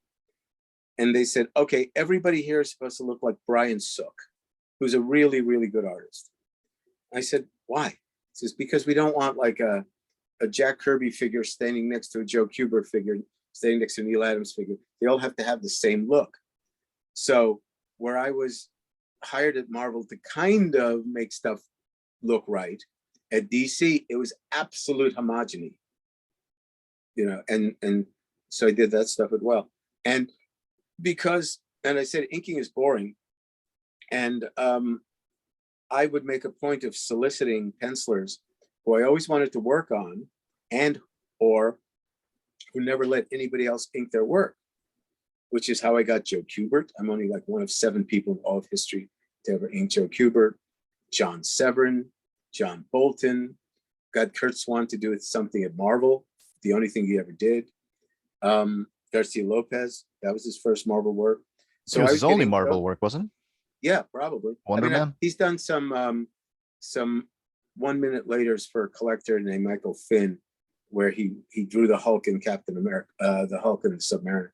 [SPEAKER 1] And they said, okay, everybody here is supposed to look like Brian Sook, who's a really, really good artist. I said, why? He says, because we don't want like a Jack Kirby figure standing next to a Joe Kubert figure, standing next to a Neal Adams figure. They all have to have the same look. So where I was hired at Marvel to kind of make stuff look right, at DC, it was absolute homogeny, you know, and so I did that stuff as well. And because, and I said, inking is boring. And I would make a point of soliciting pencilers who I always wanted to work on and or who never let anybody else ink their work, which is how I got Joe Kubert. I'm only like one of 7 people in all of history to ever ink Joe Kubert. John Severin, John Bolton, got Kurt Swan to do something at Marvel, the only thing he ever did. Garcia Lopez, that was his first Marvel work.
[SPEAKER 2] So it was his only Marvel work, wasn't it?
[SPEAKER 1] Yeah, probably.
[SPEAKER 2] Wonder Man?
[SPEAKER 1] He's done some 1 minute laters for a collector named Michael Finn, where he drew the Hulk in Captain America, the Hulk in the Submariner.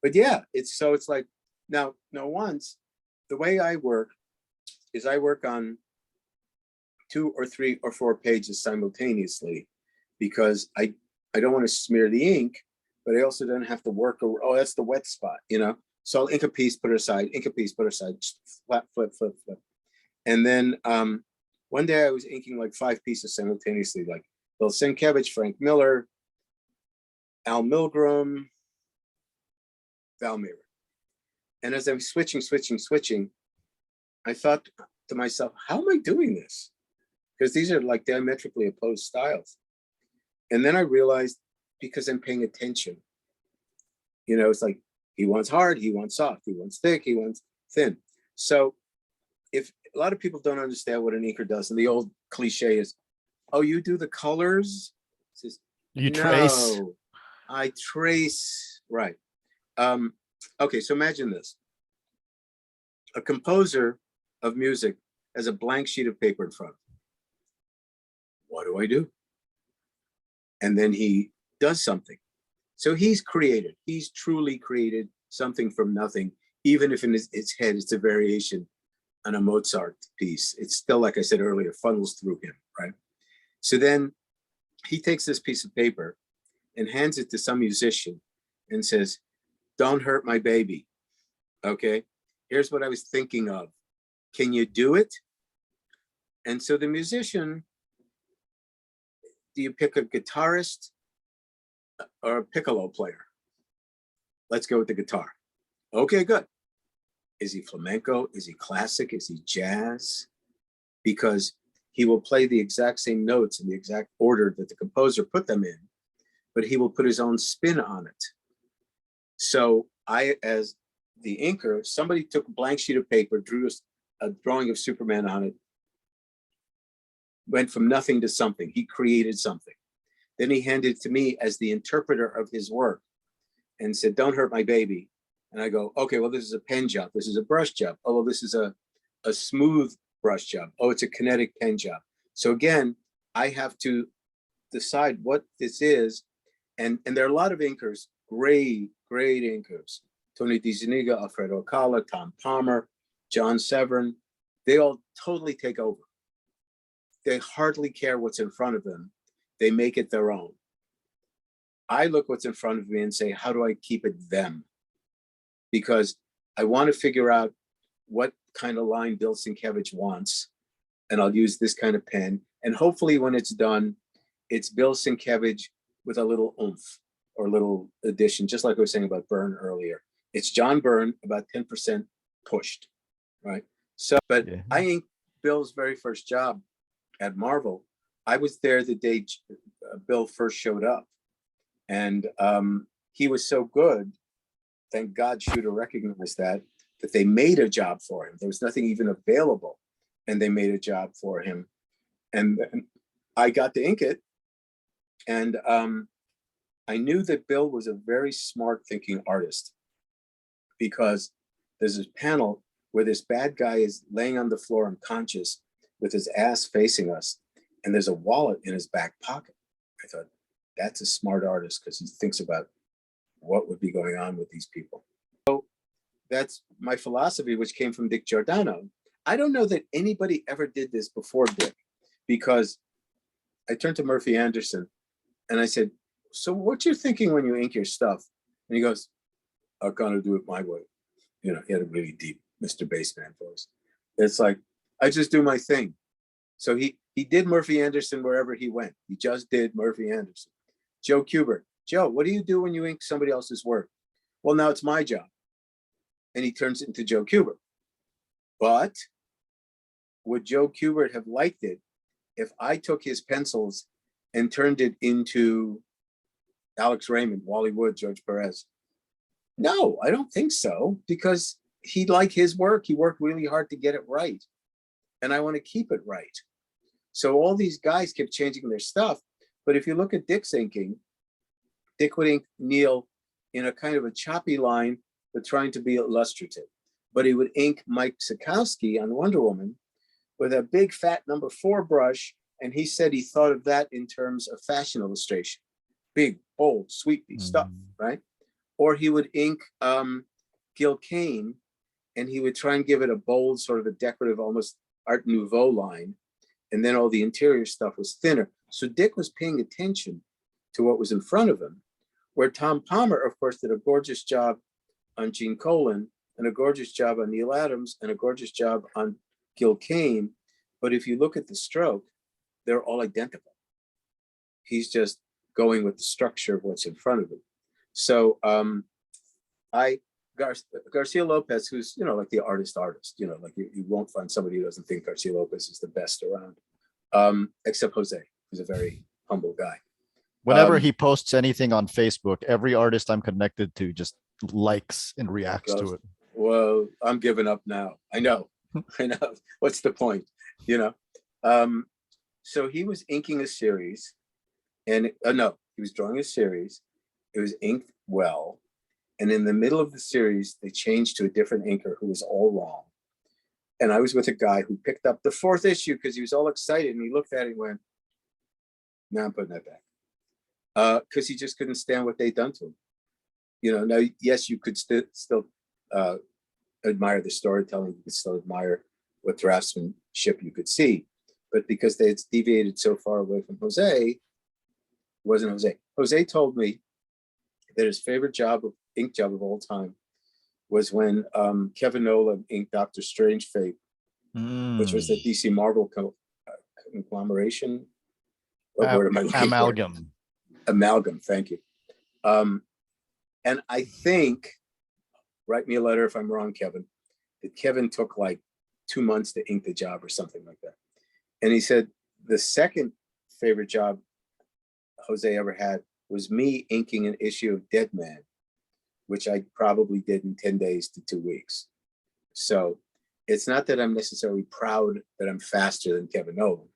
[SPEAKER 1] But yeah, it's like now once the way I work is I work on 2 or 3 or 4 pages simultaneously, because I don't want to smear the ink, but I also don't have to work. Oh, that's the wet spot, you know. So I'll ink a piece, put it aside, ink a piece, put it aside, flip, flip, flip, flip. And then one day I was inking like 5 pieces simultaneously, like Bill Sienkiewicz, Frank Miller, Al Milgrom, Val Mirror. And as I was switching, I thought to myself, how am I doing this? Because these are like diametrically opposed styles. And then I realized, because I'm paying attention. You know, it's like, he wants hard, he wants soft, he wants thick, he wants thin. So if a lot of people don't understand what an inker does, and the old cliche is, oh, you do the colors? Says,
[SPEAKER 2] You
[SPEAKER 1] no,
[SPEAKER 2] trace.
[SPEAKER 1] I trace, right. Okay, so imagine this. A composer of music has a blank sheet of paper in front of him. What do I do? And then he does something. So he's created, he's truly created something from nothing, even if in his head it's a variation on a Mozart piece. It's still, like I said earlier, funnels through him, right? So then he takes this piece of paper and hands it to some musician and says, don't hurt my baby, okay? Here's what I was thinking of. Can you do it? And so the musician, do you pick a guitarist or a piccolo player? Let's go with the guitar. Okay, good. Is he flamenco? Is he classic? Is he jazz? Because he will play the exact same notes in the exact order that the composer put them in, but he will put his own spin on it. So I, as the inker, somebody took a blank sheet of paper, drew a drawing of Superman on it, went from nothing to something. He created something. Then he handed it to me as the interpreter of his work and said, don't hurt my baby. And I go, okay, well, this is a pen job. This is a brush job. Oh, well, this is a smooth brush job. Oh, it's a kinetic pen job. So again, I have to decide what this is. And there are a lot of inkers, great inkers. Tony DiZuniga, Alfredo Acala, Tom Palmer, John Severn. They all totally take over. They hardly care what's in front of them. They make it their own. I look what's in front of me and say, how do I keep it them? Because I want to figure out what kind of line Bill Sienkiewicz wants, and I'll use this kind of pen. And hopefully when it's done, it's Bill Sienkiewicz with a little oomph or a little addition, just like I was saying about Byrne earlier. It's John Byrne, about 10% pushed, right? So, but yeah. I inked Bill's very first job at Marvel. I was there the day Bill first showed up, and he was so good. Thank God Shooter recognized that they made a job for him. There was nothing even available, and they made a job for him. And then I got to ink it, and I knew that Bill was a very smart thinking artist, because there's this panel where this bad guy is laying on the floor unconscious with his ass facing us, and there's a wallet in his back pocket. I thought, that's a smart artist, because he thinks about what would be going on with these people. So that's my philosophy, which came from Dick Giordano. I don't know that anybody ever did this before Dick, because I turned to Murphy Anderson and I said, so what you're thinking when you ink your stuff? And he goes, I'm gonna do it my way. You know, he had a really deep Mr. Bassman voice. It's like, I just do my thing. So he did Murphy Anderson wherever he went. He just did Murphy Anderson. Joe Kubert. Joe, what do you do when you ink somebody else's work? Well, now it's my job. And he turns it into Joe Kubert. But would Joe Kubert have liked it if I took his pencils and turned it into Alex Raymond, Wally Wood, George Perez? No, I don't think so, because he liked his work. He worked really hard to get it right. And I want to keep it right. So all these guys kept changing their stuff. But if you look at Dick's inking, Dick would ink Neal in a kind of a choppy line, but trying to be illustrative. But he would ink Mike Sikowski on Wonder Woman with a big fat number 4 brush. And he said he thought of that in terms of fashion illustration. Big, bold, sweepy stuff, right? Or he would ink Gil Kane, and he would try and give it a bold, sort of a decorative, almost Art Nouveau line. And then all the interior stuff was thinner. So Dick was paying attention to what was in front of him, where Tom Palmer, of course, did a gorgeous job on Gene Colan, and a gorgeous job on Neal Adams, and a gorgeous job on Gil Kane. But if you look at the stroke, they're all identical. He's just going with the structure of what's in front of him. So Garcia Lopez, who's, you know, like the artist, you know, like you won't find somebody who doesn't think Garcia Lopez is the best around, except Jose, who's a very humble guy.
[SPEAKER 2] Whenever he posts anything on Facebook, every artist I'm connected to just likes and reacts to it.
[SPEAKER 1] Well, I'm giving up now. I know. I know. What's the point? You know? So he was inking a series, and no, he was drawing a series. It was inked well. And in the middle of the series, they changed to a different inker who was all wrong. And I was with a guy who picked up the 4th issue because he was all excited, and he looked at it and went, "No, I'm putting that back." Because he just couldn't stand what they'd done to him. You know, now, yes, you could still admire the storytelling, you could still admire what draftsmanship you could see, but because they had deviated so far away from Jose, it wasn't Jose. Jose told me that his favorite ink job of all time was when Kevin Nolan inked Doctor Strange Fate, which was the DC Marvel conglomeration.
[SPEAKER 2] Amalgam.
[SPEAKER 1] Amalgam, thank you. And I think, write me a letter if I'm wrong, Kevin, that Kevin took like 2 months to ink the job or something like that. And he said the second favorite job Jose ever had was me inking an issue of Dead Man, which I probably did in 10 days to 2 weeks. So it's not that I'm necessarily proud that I'm faster than Kevin Nolan.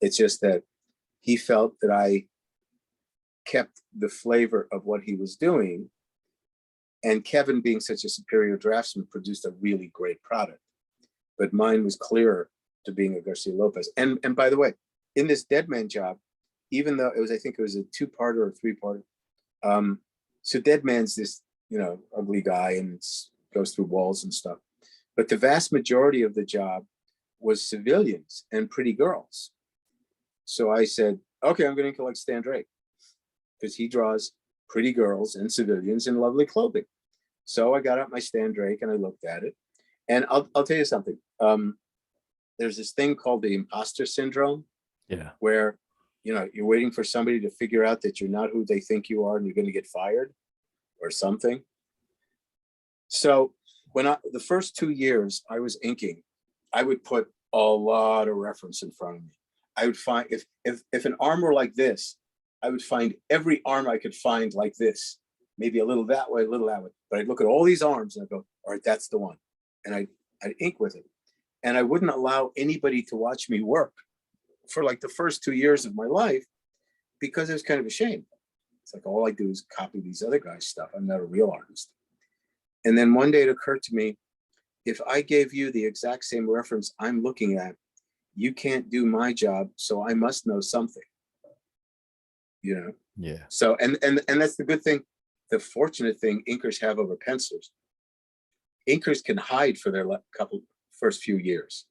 [SPEAKER 1] It's just that he felt that I kept the flavor of what he was doing. And Kevin, being such a superior draftsman, produced a really great product. But mine was clearer to being a Garcia Lopez. And by the way, in this Dead Man job, even though it was, I think it was a 2-parter or 3-parter. So Dead Man's this, ugly guy and goes through walls and stuff. But the vast majority of the job was civilians and pretty girls. So I said, okay, I'm going to collect Stan Drake because he draws pretty girls and civilians in lovely clothing. So I got out my Stan Drake and I looked at it. And I'll tell you something. There's this thing called the imposter syndrome.
[SPEAKER 2] Yeah.
[SPEAKER 1] Where, you're waiting for somebody to figure out that you're not who they think you are and you're going to get fired or something. So when the first 2 years I was inking, I would put a lot of reference in front of me. I would find if an arm were like this, I would find every arm I could find like this, maybe a little that way, a little that way. But I'd look at all these arms and I'd go, all right, that's the one. And I'd ink with it. And I wouldn't allow anybody to watch me work for like the first 2 years of my life because it was kind of a shame. It's like, all I do is copy these other guys' stuff. I'm not a real artist. And then one day it occurred to me, if I gave you the exact same reference I'm looking at, you can't do my job, so I must know something.
[SPEAKER 2] Yeah.
[SPEAKER 1] So and that's the good thing, the fortunate thing inkers have over pencilers. Inkers can hide for their first few years.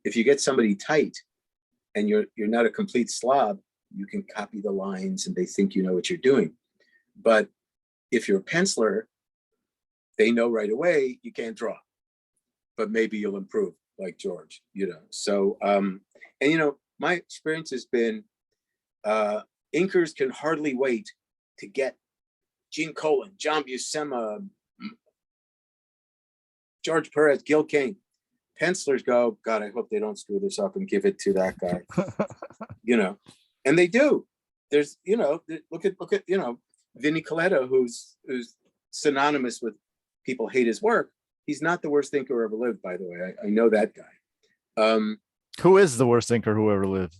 [SPEAKER 1] If you get somebody tight and you're not a complete slob, you can copy the lines and they think you know what you're doing. But if you're a penciler, they know right away you can't draw, but maybe you'll improve like George, So, my experience has been inkers can hardly wait to get Gene Colan, John Buscema, George Perez, Gil Kane. Pencilers go, God, I hope they don't screw this up and give it to that guy. And they do. There's, look at Vinnie Coletta, who's synonymous with people hate his work. He's not the worst thinker who ever lived, by the way. I know that guy.
[SPEAKER 2] Who is the worst thinker who ever lived?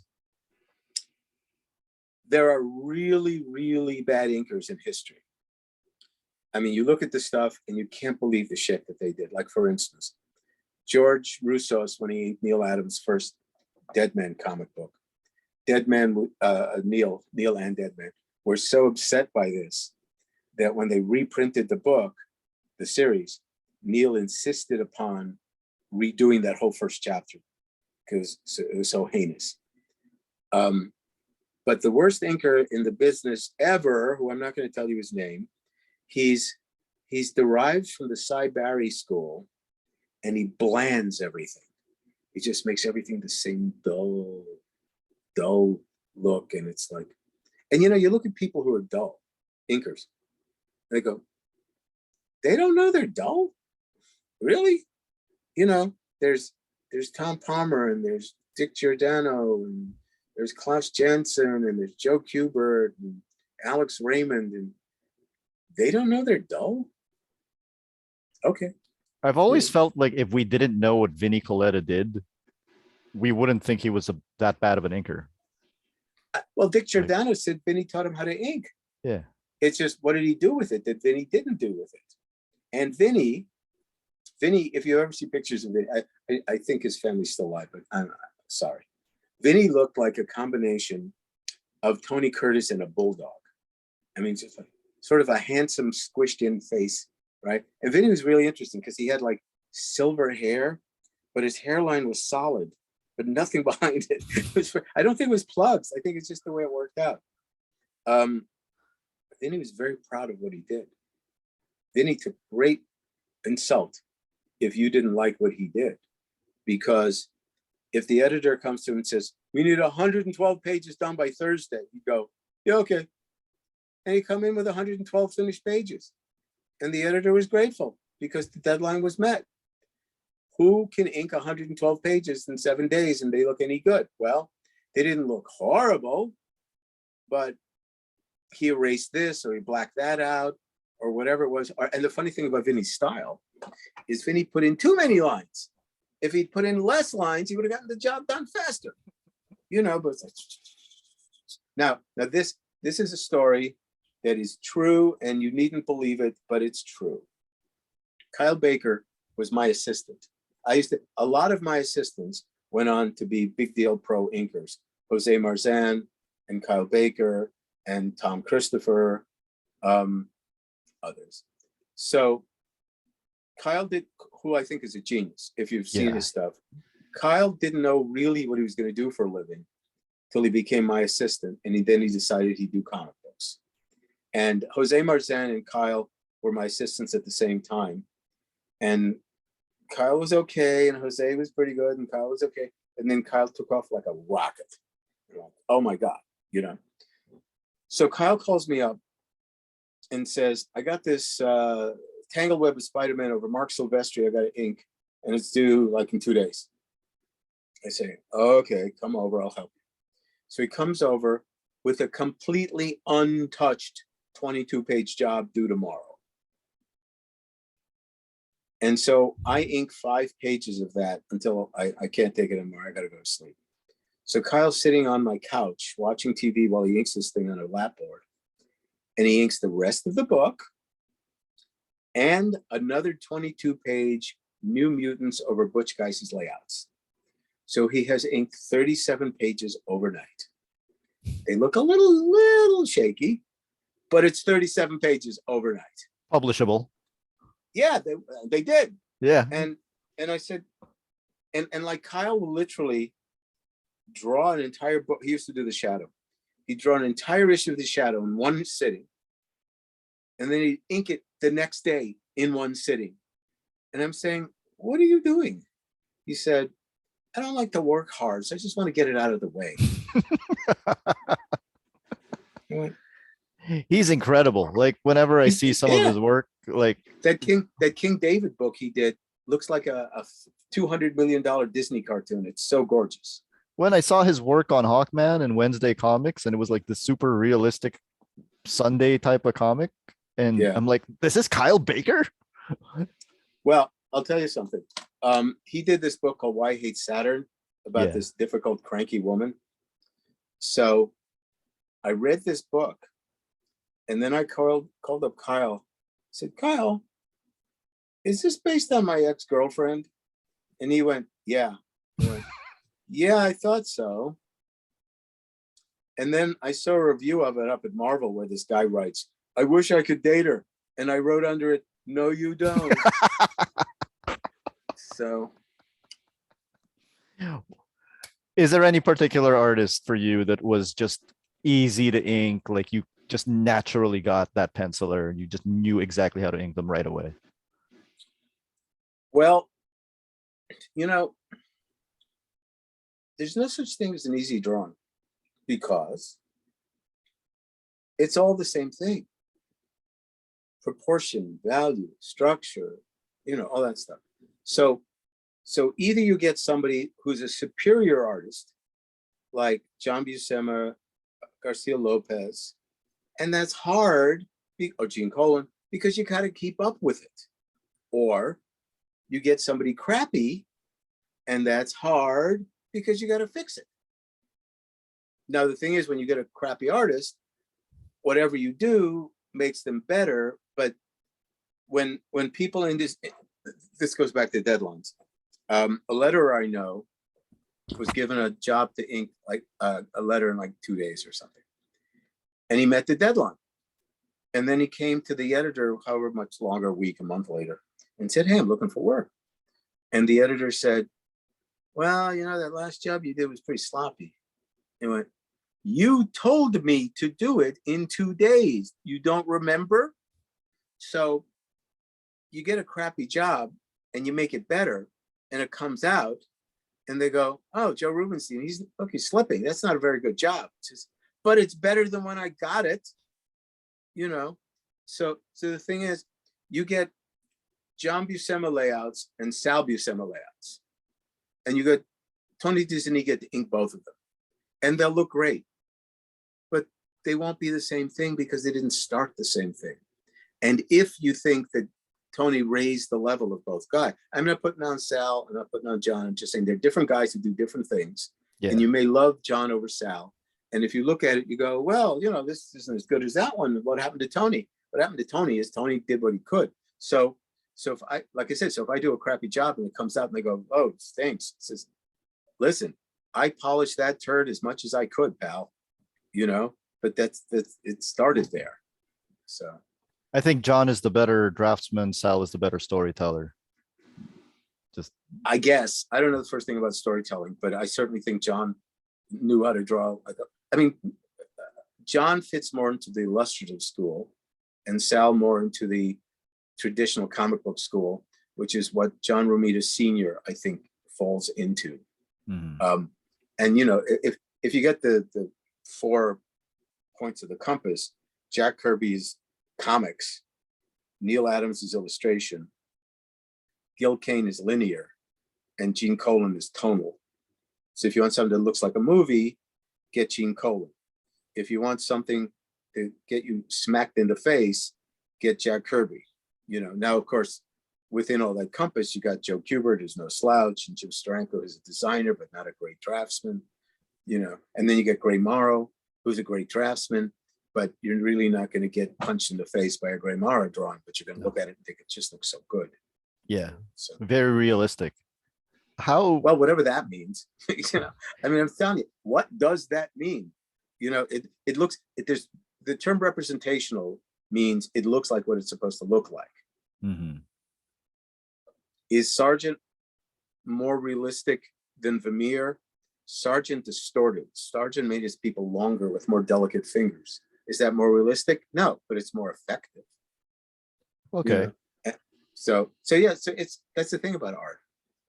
[SPEAKER 1] There are really, really bad inkers in history. I mean, you look at the stuff and you can't believe the shit that they did. Like, for instance, George Roussos, when he inked Neal Adams' first Dead Man comic book, Neal and Dead Man were so upset by this that when they reprinted the book, the series, Neal insisted upon redoing that whole first chapter because it was so heinous. But the worst inker in the business ever, who I'm not going to tell you his name, he's derived from the Cy Barry school, and he blands everything. He just makes everything the same dull look, and it's like, and you look at people who are dull inkers, they go, they don't know they're dull, really? There's Tom Palmer, and there's Dick Giordano, and there's Klaus Jensen, and there's Joe Kubert, and Alex Raymond, and they don't know they're dull. Okay.
[SPEAKER 2] I've always felt like if we didn't know what Vinnie Coletta did, we wouldn't think he was that bad of an inker.
[SPEAKER 1] Well, Dick Giordano said Vinnie taught him how to ink.
[SPEAKER 2] Yeah.
[SPEAKER 1] It's just, what did he do with it that Vinnie didn't do with it? And Vinnie, if you ever see pictures of Vinnie, I think his family's still alive, but I'm sorry. Vinnie looked like a combination of Tony Curtis and a bulldog. I mean, just like sort of a handsome, squished in face, right? And Vinnie was really interesting because he had like silver hair, but his hairline was solid, but nothing behind it. I don't think it was plugs. I think it's just the way it worked out. Vinnie was very proud of what he did. Vinnie took great insult if you didn't like what he did, because if the editor comes to him and says, we need 112 pages done by Thursday, you go, yeah, okay. And he come in with 112 finished pages. And the editor was grateful because the deadline was met. Who can ink 112 pages in 7 days and they look any good? Well, they didn't look horrible, but he erased this or he blacked that out, or whatever it was. And the funny thing about Vinny's style is Vinny put in too many lines. If he'd put in less lines, he would have gotten the job done faster. But now this is a story that is true, and you needn't believe it, but it's true. Kyle Baker was my assistant. A lot of my assistants went on to be big deal pro inkers. Jose Marzan and Kyle Baker and Tom Christopher, others. So Kyle did, who I think is a genius, if you've seen his stuff. Kyle didn't know really what he was going to do for a living till he became my assistant, and then he decided he'd do comic books. And Jose Marzan and Kyle were my assistants at the same time. And Kyle was okay, and Jose was pretty good, and Kyle was okay. And then Kyle took off like a rocket. Like, oh my God, So Kyle calls me up and says, I got this Tangled Web of Spider-Man over Mark Silvestri. I got to ink, and it's due like in 2 days. I say, okay, come over, I'll help you. So he comes over with a completely untouched 22-page job due tomorrow. And so I ink 5 pages of that until I can't take it anymore. I got to go to sleep. So Kyle's sitting on my couch watching TV while he inks this thing on a lapboard. And he inks the rest of the book and another 22-page New Mutants over Butch Guice's layouts. So he has inked 37 pages overnight. They look a little shaky, but it's 37 pages overnight.
[SPEAKER 2] Publishable.
[SPEAKER 1] Yeah, they did.
[SPEAKER 2] Yeah.
[SPEAKER 1] And I said, and like Kyle will literally draw an entire book. He used to do The Shadow. He'd draw an entire issue of The Shadow in one sitting. And then he'd ink it the next day in one sitting. And I'm saying, what are you doing? He said, I don't like to work hard, so I just want to get it out of the way.
[SPEAKER 2] He's incredible. Like whenever I see some of his work, like
[SPEAKER 1] that King David book he did looks like a $200 million Disney cartoon. It's so gorgeous.
[SPEAKER 2] When I saw his work on Hawkman and Wednesday Comics, and it was like the super realistic Sunday type of comic, and I'm like, this is Kyle Baker?
[SPEAKER 1] Well, I'll tell you something. He did this book called Why Hate Saturn about this difficult, cranky woman. So I read this book, and then I called up Kyle. I said, Kyle, is this based on my ex-girlfriend? And he went, yeah. I went, yeah, I thought so. And then I saw a review of it up at Marvel where this guy writes, I wish I could date her. And I wrote under it, no, you don't. So.
[SPEAKER 2] Is there any particular artist for you that was just easy to ink? Like you just naturally got that penciler and you just knew exactly how to ink them right away?
[SPEAKER 1] Well, there's no such thing as an easy drawing because it's all the same thing. Proportion, value, structure, all that stuff. So either you get somebody who's a superior artist, like John Buscema, Garcia Lopez, and that's hard, or Gene Colan, because you got to keep up with it. Or you get somebody crappy, and that's hard because you got to fix it. Now, the thing is, when you get a crappy artist, whatever you do makes them better. But when people in this goes back to deadlines. A letterer I know was given a job to ink like a letter in like 2 days or something. And he met the deadline. And then he came to the editor, however much longer, a week, a month later, and said, hey, I'm looking for work. And the editor said, well, that last job you did was pretty sloppy. He went, you told me to do it in 2 days. You don't remember? So you get a crappy job and you make it better and it comes out and they go, oh, Joe Rubinstein, he's slipping. That's not a very good job. But it's better than when I got it, So the thing is, you get John Buscema layouts and Sal Buscema layouts. And you get Tony Disney get to ink both of them. And they'll look great. But they won't be the same thing because they didn't start the same thing. And if you think that Tony raised the level of both guys, I'm not putting on Sal, I'm not putting on John, I'm just saying they're different guys who do different things.
[SPEAKER 2] Yeah.
[SPEAKER 1] And you may love John over Sal. And if you look at it, you go, well, this isn't as good as that one. What happened to Tony? What happened to Tony is Tony did what he could. So if I, like I said, so if I do a crappy job and it comes out and they go, oh, it stinks. It says, listen, I polished that turd as much as I could, pal, but that's it started there. So
[SPEAKER 2] I think John is the better draftsman. Sal is the better storyteller.
[SPEAKER 1] I guess I don't know the first thing about storytelling, but I certainly think John knew how to draw. I mean, John fits more into the illustrative school and Sal more into the traditional comic book school, which is what John Romita Sr., I think, falls into.
[SPEAKER 2] Mm-hmm.
[SPEAKER 1] And, if you get the 4 points of the compass, Jack Kirby's comics, Neal Adams' illustration, Gil Kane is linear, and Gene Colan is tonal. So if you want something that looks like a movie, get Gene Colan. If you want something to get you smacked in the face, get Jack Kirby. Now, of course, within all that compass, you got Joe Kubert, who's no slouch, and Jim Steranko, who's a designer, but not a great draftsman, and then you get Gray Morrow, who's a great draftsman, but you're really not going to get punched in the face by a Gray Morrow drawing, but you're going to look at it and think it just looks so good.
[SPEAKER 2] Yeah.
[SPEAKER 1] So
[SPEAKER 2] very realistic.
[SPEAKER 1] Well, whatever that means, I mean, I'm telling you, what does that mean? It looks, there's the term representational means it looks like what it's supposed to look like.
[SPEAKER 2] Mm-hmm.
[SPEAKER 1] Is Sargent more realistic than Vermeer? Sargent distorted. Sargent made his people longer with more delicate fingers. Is that more realistic? No, but it's more effective.
[SPEAKER 2] Okay.
[SPEAKER 1] So that's the thing about art.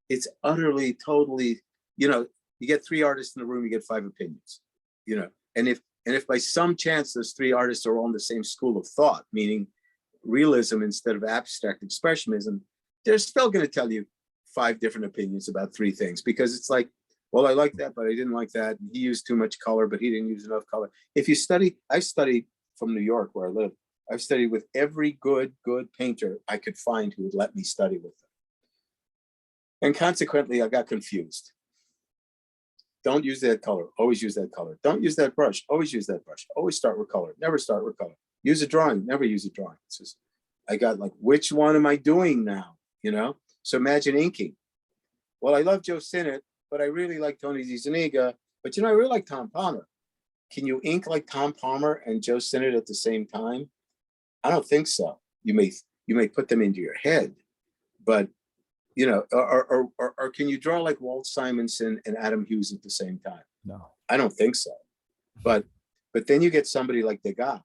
[SPEAKER 1] It's utterly, totally, you get 3 artists in the room, you get 5 opinions, and if by some chance those 3 artists are all in the same school of thought, meaning realism instead of abstract expressionism, they're still going to tell you 5 different opinions about 3 things, because it's like, well, I like that, but I didn't like that. He used too much color, but he didn't use enough color. If you study, I studied from New York where I live. I've studied with every good painter I could find who would let me study with them. And consequently, I got confused. Don't use that color, always use that color. Don't use that brush, always use that brush. Always start with color, never start with color. Use a drawing, never use a drawing. It's just, I got like, which one am I doing now? So imagine inking. Well, I love Joe Sinnott, but I really like Tony DiZuniga, but I really like Tom Palmer. Can you ink like Tom Palmer and Joe Sinnott at the same time? I don't think so. You may put them into your head, but or can you draw like Walt Simonson and Adam Hughes at the same time?
[SPEAKER 2] No,
[SPEAKER 1] I don't think so. But then you get somebody like Degas,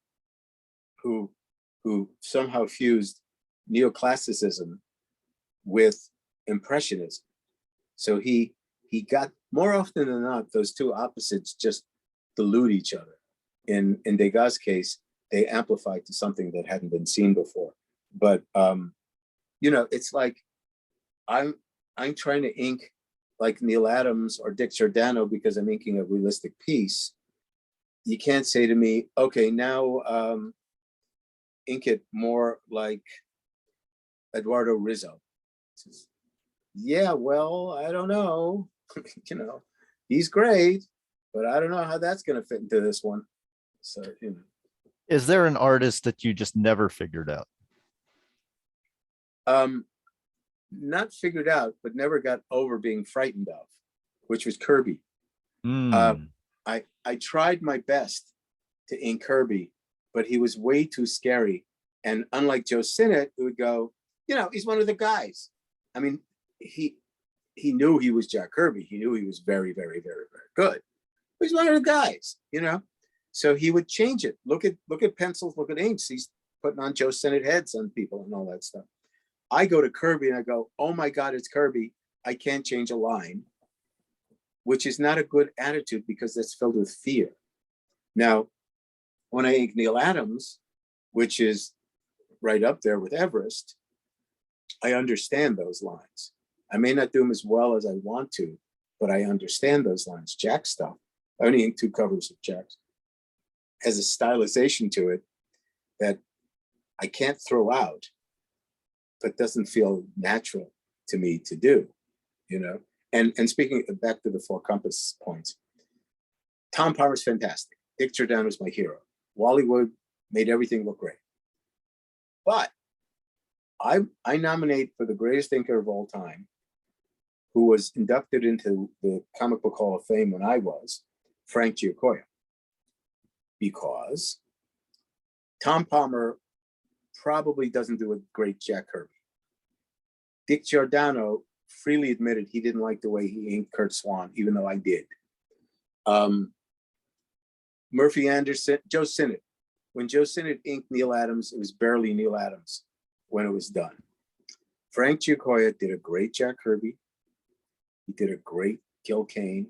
[SPEAKER 1] who somehow fused neoclassicism with impressionism. So he got, more often than not, those 2 opposites just dilute each other. In Degas' case, they amplified to something that hadn't been seen before. But it's like, I'm trying to ink like Neal Adams or Dick Giordano because I'm inking a realistic piece. You can't say to me, okay, now ink it more like Eduardo Rizzo. Says, yeah, well, I don't know. He's great, but I don't know how that's going to fit into this one. So,
[SPEAKER 2] Is there an artist that you just never figured out?
[SPEAKER 1] Not figured out, but never got over being frightened of, which was Kirby. I tried my best to ink Kirby, but he was way too scary. And unlike Joe Sinnott, who would go, he's one of the guys. I mean, he knew he was Jack Kirby. He knew he was very, very, very, very good. But he's one of the guys, So he would change it. Look at pencils, look at inks. He's putting on Joe Sinnott heads on people and all that stuff. I go to Kirby and I go, oh my God, it's Kirby. I can't change a line, which is not a good attitude because that's filled with fear. Now, when I ink Neal Adams, which is right up there with Everest, I understand those lines. I may not do them as well as I want to, but I understand those lines. Jack stuff, I only inked 2 covers of Jack's, has a stylization to it that I can't throw out, but doesn't feel natural to me to do, you know? And speaking back to the four compass points, Tom Palmer's fantastic. Dick Giordano's my hero. Wally Wood made everything look great. But I nominate for the greatest inker of all time, who was inducted into the Comic Book Hall of Fame when I was, Frank Giacoia. Because Tom Palmer probably doesn't do a great Jack Kirby. Dick Giordano freely admitted he didn't like the way he inked Kurt Swan, even though I did. Murphy Anderson, Joe Sinnott. When Joe Sinnott inked Neal Adams, it was barely Neal Adams when it was done. Frank Giacoia did a great Jack Kirby. He did a great Gil Kane.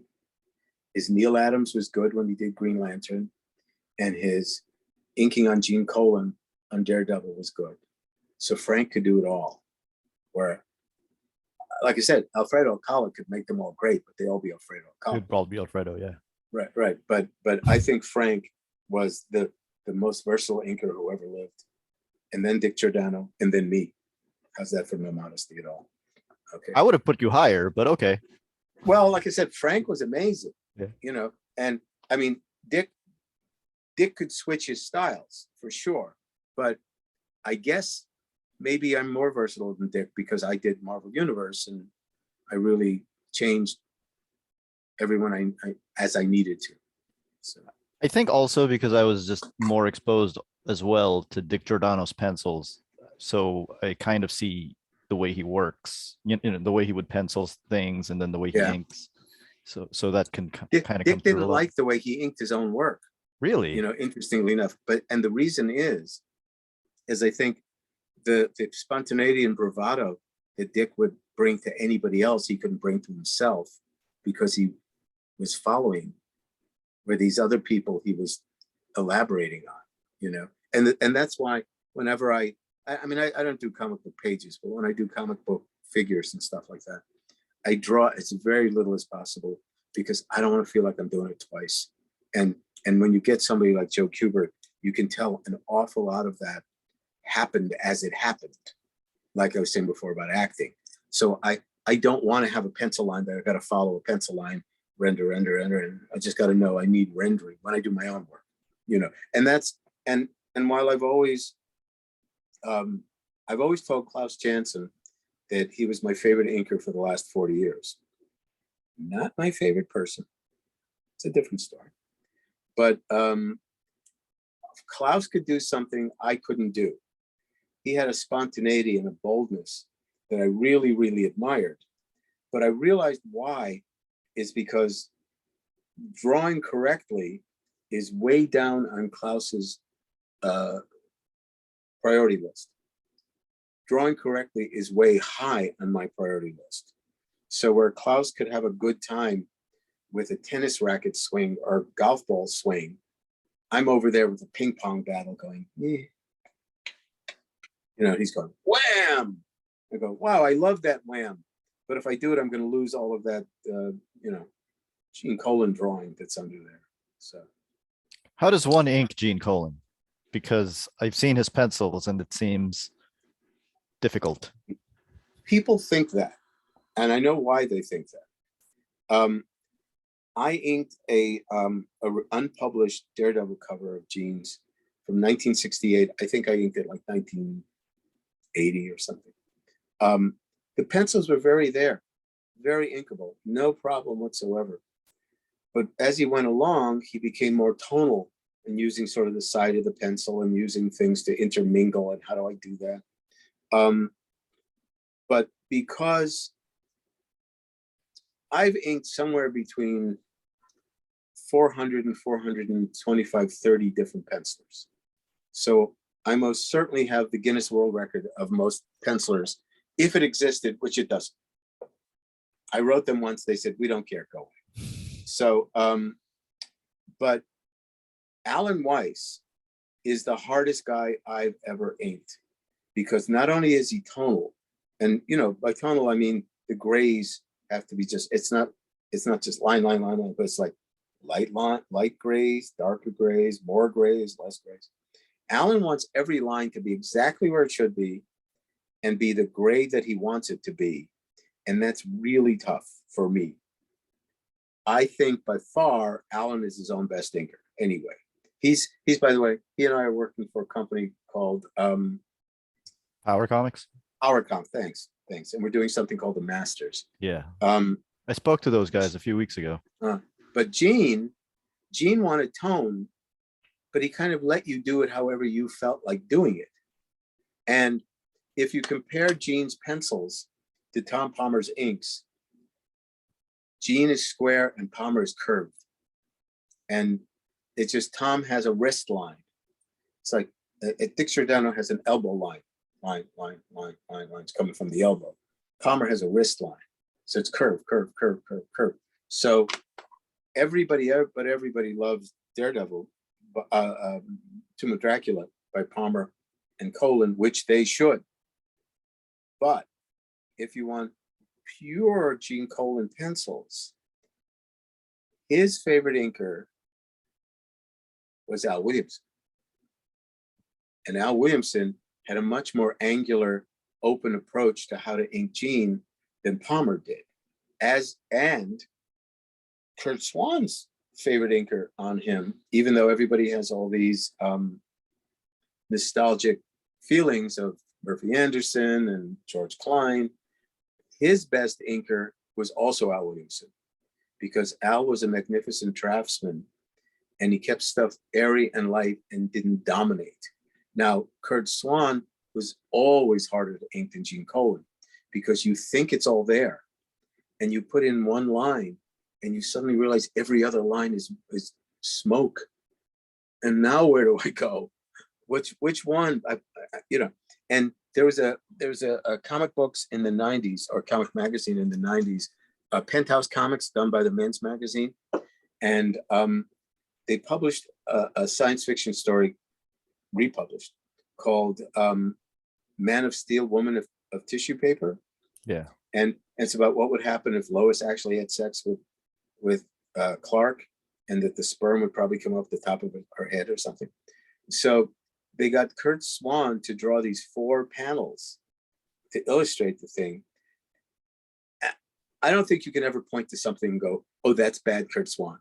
[SPEAKER 1] His Neal Adams was good when he did Green Lantern. And his inking on Gene Colan on Daredevil was good. So Frank could do it all. Where, like I said, Alfredo Alcala could make them all great, but they all be Alfredo Alcala.
[SPEAKER 2] It'd probably be Alfredo, yeah.
[SPEAKER 1] Right. But I think Frank was the most versatile inker who ever lived. And then Dick Giordano, and then me. How's that for no modesty at all? Okay.
[SPEAKER 2] I would have put you higher, but okay.
[SPEAKER 1] Well, like I said, Frank was amazing.
[SPEAKER 2] Yeah.
[SPEAKER 1] You know, and I mean, Dick could switch his styles for sure. But I guess maybe I'm more versatile than Dick because I did Marvel Universe and I really changed everyone I as I needed to. So
[SPEAKER 2] I think also because I was just more exposed as well to Dick Giordano's pencils. So I kind of see the way he works, you know, the way he would pencil things and then the way he inks. So that can kind of come
[SPEAKER 1] Dick
[SPEAKER 2] through
[SPEAKER 1] didn't like the way he inked his own work.
[SPEAKER 2] Really?
[SPEAKER 1] You know, interestingly enough. And the reason is I think the spontaneity and bravado that Dick would bring to anybody else, he couldn't bring to himself because he was following where these other people he was elaborating on, you know. And that's why whenever I don't do comic book pages, but when I do comic book figures and stuff like that, I draw as very little as possible because I don't want to feel like I'm doing it twice. And when you get somebody like Joe Kubert, you can tell an awful lot of that happened as it happened, like I was saying before about acting. So I don't want to have a pencil line that I got to follow a pencil line, render, and I just got to know I need rendering when I do my own work, you know. And that's and while I've always told Klaus Janson that he was my favorite inker for the last 40 years. Not my favorite person. It's a different story. But Klaus could do something I couldn't do. He had a spontaneity and a boldness that I really, really admired. But I realized why is because drawing correctly is way down on Klaus's priority list. Drawing correctly is way high on my priority list. So where Klaus could have a good time with a tennis racket swing or golf ball swing, I'm over there with a ping pong battle going, eh. You know, he's going, wham! I go, wow, I love that wham. But if I do it, I'm going to lose all of that, you know, Gene Colan drawing that's under there. So,
[SPEAKER 2] how does one ink Gene Colan? Because I've seen his pencils and it seems difficult.
[SPEAKER 1] People think that, and I know why they think that. I inked a unpublished Daredevil cover of Gene's from 1968. I think I inked it like 1980 or something. The pencils were very inkable, no problem whatsoever. But as he went along, he became more tonal and using sort of the side of the pencil and using things to intermingle. And how do I do that? But because I've inked somewhere between 400 and 425, 30 different pencilers. So I most certainly have the Guinness World Record of most pencilers, if it existed, which it doesn't. I wrote them once, they said, we don't care, go away. So, but Alan Weiss is the hardest guy I've ever inked because not only is he tonal, and you know, by tonal, I mean, the grays have to be just, it's not just line, but it's like light grays, darker grays, more grays, less grays. Alan wants every line to be exactly where it should be and be the grade that he wants it to be. And that's really tough for me. I think by far, Alan is his own best inker anyway. He's by the way, he and I are working for a company called
[SPEAKER 2] Power Comics.
[SPEAKER 1] Powercom. Thanks. And we're doing something called the Masters.
[SPEAKER 2] Yeah. I spoke to those guys a few weeks ago.
[SPEAKER 1] But Gene wanted tone, but he kind of let you do it however you felt like doing it. And if you compare Gene's pencils to Tom Palmer's inks, Gene is square and Palmer is curved. And it's just Tom has a wrist line. It's like Dick Giordano has an elbow line. Lines coming from the elbow. Palmer has a wrist line. So it's curve. So everybody loves Daredevil, Tomb of Dracula by Palmer and Colin, which they should. But if you want pure Gene Colan pencils, his favorite inker was Al Williamson. And Al Williamson had a much more angular, open approach to how to ink Gene than Palmer did. And Kurt Swan's favorite inker on him, even though everybody has all these nostalgic feelings of Murphy Anderson and George Klein, his best inker was also Al Williamson, because Al was a magnificent draftsman and he kept stuff airy and light and didn't dominate. Now, Kurt Swan was always harder to ink than Gene Colan, because you think it's all there and you put in one line and you suddenly realize every other line is smoke. And now where do I go? Which one? And there was a comic books in the 90s, or comic magazine in the 90s, Penthouse Comics, done by the Men's Magazine. And they published a science fiction story, republished, called Man of Steel, Woman of Tissue Paper.
[SPEAKER 2] Yeah.
[SPEAKER 1] And it's about what would happen if Lois actually had sex with Clark, and that the sperm would probably come up the top of her head or something. So they got Kurt Swan to draw these 4 panels to illustrate the thing. I don't think you can ever point to something and go, oh, that's bad Kurt Swan,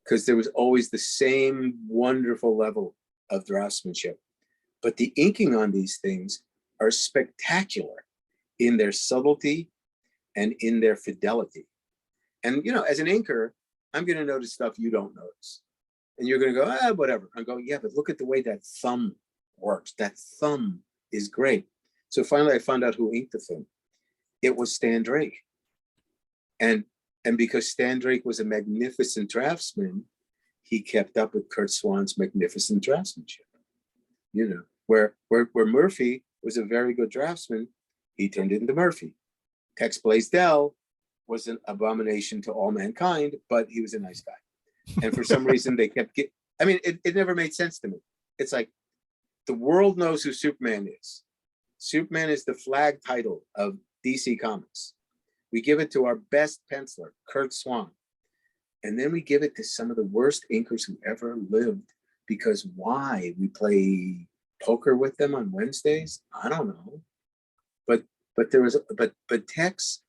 [SPEAKER 1] because there was always the same wonderful level of draftsmanship. But the inking on these things are spectacular in their subtlety and in their fidelity. And, as an inker, I'm going to notice stuff you don't notice. And you're going to go, whatever. I'm going, yeah, but look at the way that thumb works. That thumb is great. So finally, I found out who inked the thing. It was Stan Drake. And because Stan Drake was a magnificent draftsman, he kept up with Kurt Swan's magnificent draftsmanship. Where Murphy was a very good draftsman, he turned into Murphy. Tex Blaisdell was an abomination to all mankind, but he was a nice guy. And for some reason, they kept it never made sense to me. It's like, the world knows who Superman is. Superman is the flag title of DC Comics. We give it to our best penciler, Kurt Swan. And then we give it to some of the worst inkers who ever lived. Because why? We play poker with them on Wednesdays? I don't know. But Tex,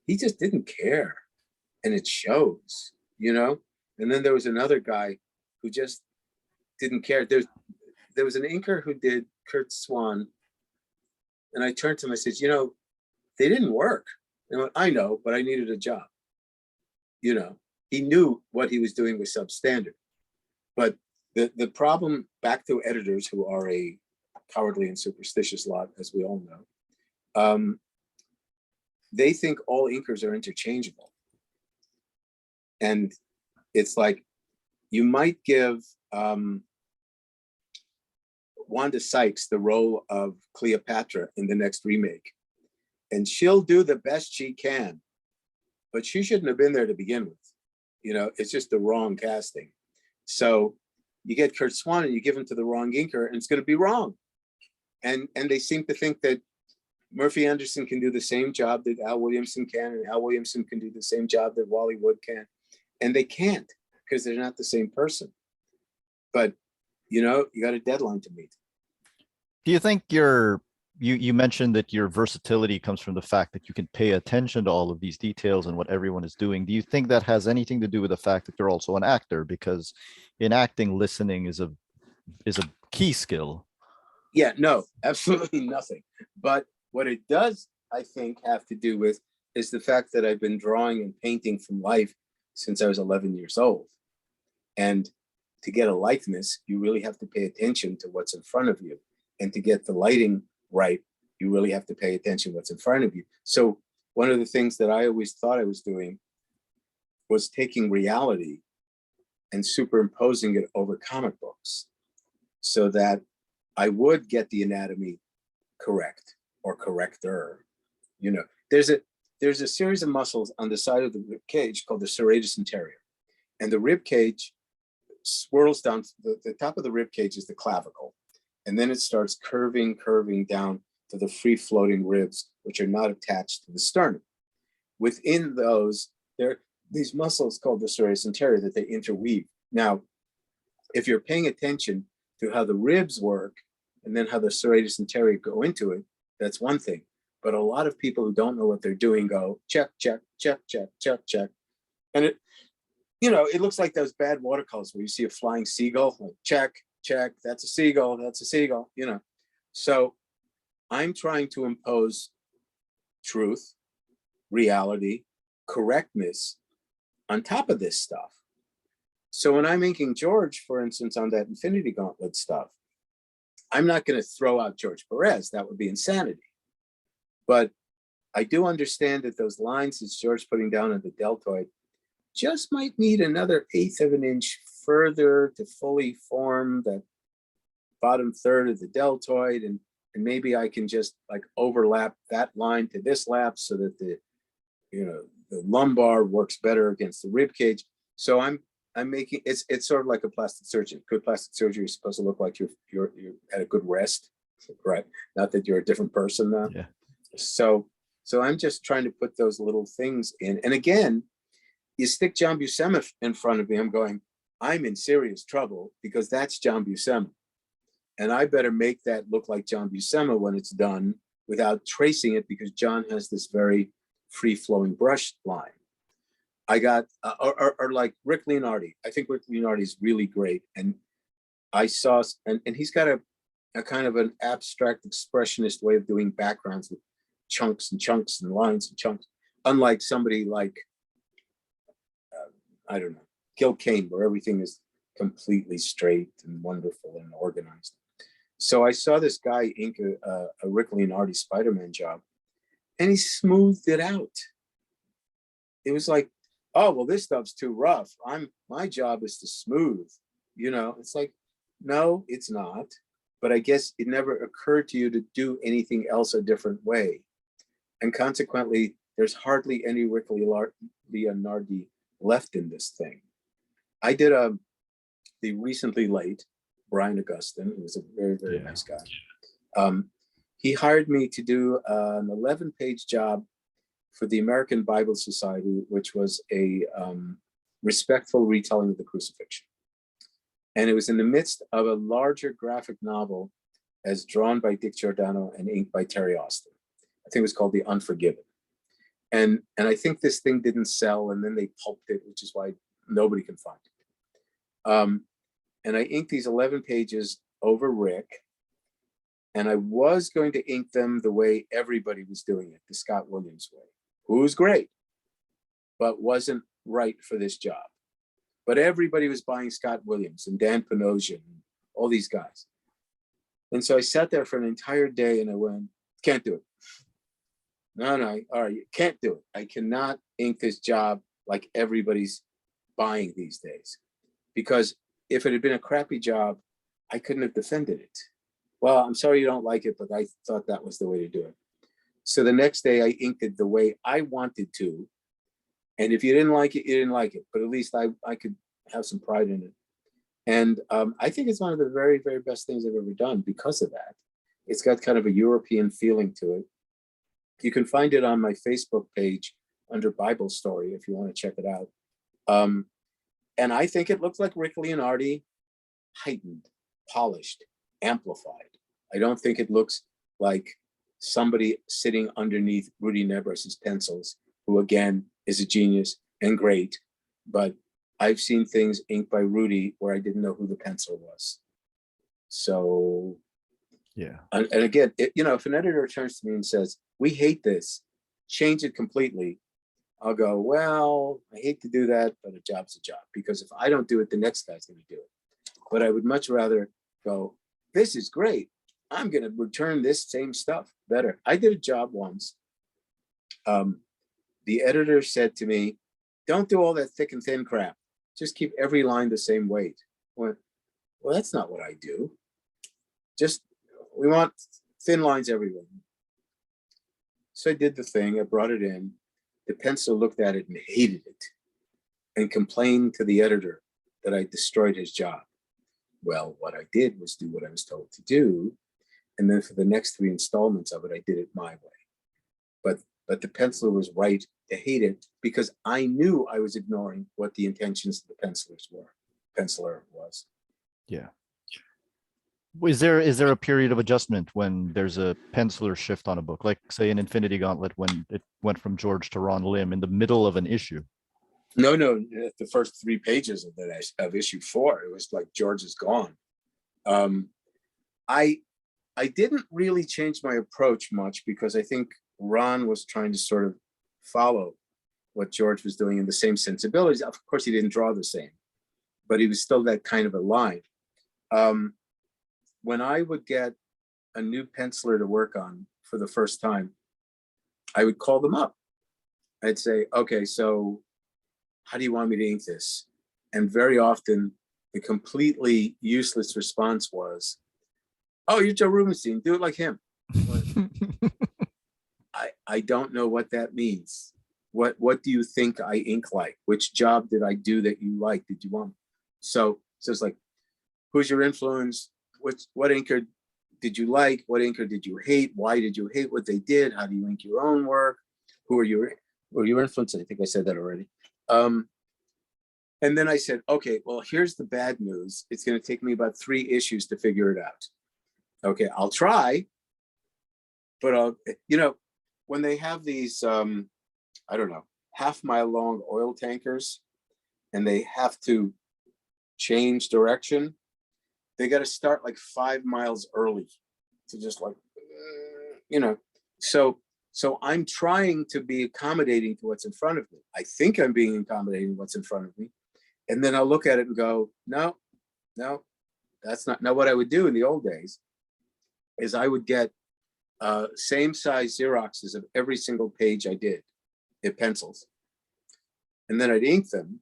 [SPEAKER 1] he just didn't care. And it shows, And then there was another guy who just didn't care. There was an inker who did Kurt Swan. And I turned to him, I said, they didn't work. I know, but I needed a job. He knew what he was doing was substandard. But the problem, back to editors who are a cowardly and superstitious lot, as we all know, they think all inkers are interchangeable. And it's like, you might give Wanda Sykes the role of Cleopatra in the next remake, and she'll do the best she can, but she shouldn't have been there to begin with. It's just the wrong casting. So you get Kurt Swan and you give him to the wrong inker, and it's going to be wrong. And they seem to think that Murphy Anderson can do the same job that Al Williamson can, and Al Williamson can do the same job that Wally Wood can. And they can't, because they're not the same person. But, you got a deadline to meet.
[SPEAKER 2] Do you think you mentioned that your versatility comes from the fact that you can pay attention to all of these details and what everyone is doing? Do you think that has anything to do with the fact that you're also an actor? Because in acting, listening is a key skill.
[SPEAKER 1] Yeah, no, absolutely nothing. But what it does, I think, have to do with is the fact that I've been drawing and painting from life since I was 11 years old. And to get a likeness, you really have to pay attention to what's in front of you. And to get the lighting right, you really have to pay attention to what's in front of you. So one of the things that I always thought I was doing was taking reality and superimposing it over comic books so that I would get the anatomy correct or correcter. There's a series of muscles on the side of the rib cage called the serratus anterior. And the rib cage swirls down, the top of the rib cage is the clavicle. And then it starts curving down to the free floating ribs, which are not attached to the sternum. Within those, there are these muscles called the serratus anterior that they interweave. Now, if you're paying attention to how the ribs work and then how the serratus anterior go into it, that's one thing. But a lot of people who don't know what they're doing go check, check, check, check, check, check. And it looks like those bad watercolors where you see a flying seagull, like check, check, that's a seagull, that's a seagull, So I'm trying to impose truth, reality, correctness on top of this stuff. So when I'm inking George, for instance, on that Infinity Gauntlet stuff, I'm not going to throw out George Perez. That would be insanity. But I do understand that those lines that George putting down on the deltoid just might need another 1/8 of an inch further to fully form that bottom third of the deltoid. And maybe I can just like overlap that line to this lap so that the lumbar works better against the rib cage. So I'm making it's sort of like a plastic surgeon. Good plastic surgery is supposed to look like you're at a good rest, right? Not that you're a different person now.
[SPEAKER 2] Yeah.
[SPEAKER 1] So I'm just trying to put those little things in. And again, you stick John Buscema in front of me, I'm going, I'm in serious trouble because that's John Buscema. And I better make that look like John Buscema when it's done without tracing it, because John has this very free-flowing brush line. I got, or like Rick Leonardi. I think Rick Leonardi is really great. And I saw, and he's got a kind of an abstract expressionist way of doing backgrounds with chunks and chunks and lines and chunks, unlike somebody like, I don't know, Gil Kane, where everything is completely straight and wonderful and organized. So I saw this guy ink a Rick Leonardi Spider-Man job, and he smoothed it out. It was like, oh, well, this stuff's too rough. My job is to smooth, it's like, no, it's not. But I guess it never occurred to you to do anything else a different way. And consequently, there's hardly any Rick Leonardi left in this thing. I did the recently late Brian Augustine, who was a very, very nice guy. He hired me to do an 11-page job for the American Bible Society, which was a respectful retelling of the crucifixion. And it was in the midst of a larger graphic novel as drawn by Dick Giordano and inked by Terry Austin. I think it was called The Unforgiven. And I think this thing didn't sell, and then they pulped it, which is why nobody can find it. And I inked these 11 pages over Rick, and I was going to ink them the way everybody was doing it, the Scott Williams way, who was great, but wasn't right for this job. But everybody was buying Scott Williams and Dan Panosian and all these guys. And so I sat there for an entire day and I went, can't do it. No, all right, you can't do it. I cannot ink this job like everybody's buying these days. Because if it had been a crappy job, I couldn't have defended it. Well, I'm sorry you don't like it, but I thought that was the way to do it. So the next day I inked it the way I wanted to. And if you didn't like it, you didn't like it. But at least I could have some pride in it. And I think it's one of the very, very best things I've ever done because of that. It's got kind of a European feeling to it. You can find it on my Facebook page under Bible Story if you want to check it out. And I think it looks like Rick Leonardi heightened. polished, amplified. I don't think it looks like somebody sitting underneath Rudy Nebras's pencils, who again is a genius and great, but I've seen things inked by Rudy where I didn't know who the pencil was. So,
[SPEAKER 2] Yeah.
[SPEAKER 1] and again, if an editor turns to me and says, "We hate this, change it completely," I'll go, "Well, I hate to do that, but a job's a job, because if I don't do it, the next guy's going to do it." But I would much rather go, "This is great. I'm going to return this same stuff better." I did a job once. The editor said to me, "Don't do all that thick and thin crap. Just keep every line the same weight." I went, "Well, that's not what I do. We want thin lines everywhere." So I did the thing. I brought it in. The pencil looked at it and hated it and complained to the editor that I destroyed his job. Well, what I did was do what I was told to do. And then for the next 3 installments of it, I did it my way. But the penciler was right to hate it, because I knew I was ignoring what the intentions of the penciler was.
[SPEAKER 2] Yeah. Is there a period of adjustment when there's a penciler shift on a book, like say in Infinity Gauntlet, when it went from George to Ron Lim in the middle of an issue?
[SPEAKER 1] No, the first 3 pages of issue 4, it was like George is gone. I didn't really change my approach much, because I think Ron was trying to sort of follow what George was doing in the same sensibilities. Of course, he didn't draw the same, but he was still that kind of a line. When I would get a new penciler to work on for the first time, I would call them up. I'd say, "Okay, so how do you want me to ink this?" And very often the completely useless response was, "Oh, you're Joe Rubinstein, do it like him." I don't know what that means. What do you think I ink like? Which job did I do that you like? Did you want? So it's like, who's your influence? What inker did you like? What inker did you hate? Why did you hate what they did? How do you ink your own work? Who are your influences? I think I said that already. And then I said, "Okay, well, here's the bad news. It's going to take me about 3 issues to figure it out. Okay, I'll try, but when they have these, I don't know, half-mile long oil tankers, and they have to change direction, they got to start like 5 miles early to just like, So I'm trying to be accommodating to what's in front of me. I think I'm being accommodating to what's in front of me. And then I'll look at it and go, no, that's not. Now, what I would do in the old days is I would get same size Xeroxes of every single page I did in pencils. And then I'd ink them.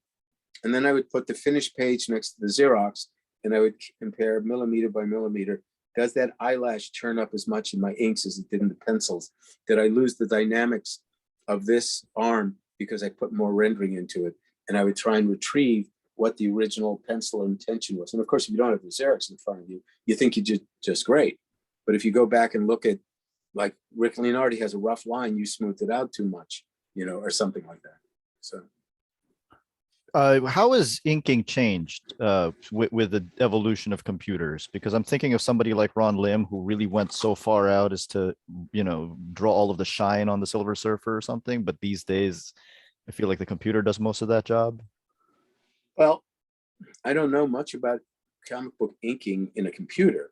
[SPEAKER 1] And then I would put the finished page next to the Xerox, and I would compare millimeter by millimeter. Does that eyelash turn up as much in my inks as it did in the pencils? Did I lose the dynamics of this arm because I put more rendering into it? And I would try and retrieve what the original pencil intention was. And of course, if you don't have the Xerox in front of you, you think you did just great. But if you go back and look at, like, Rick Leonardi has a rough line, you smoothed it out too much, or something like that. So.
[SPEAKER 2] How has inking changed with the evolution of computers? Because I'm thinking of somebody like Ron Lim, who really went so far out as to, draw all of the shine on the Silver Surfer or something. But these days, I feel like the computer does most of that job.
[SPEAKER 1] Well, I don't know much about comic book inking in a computer,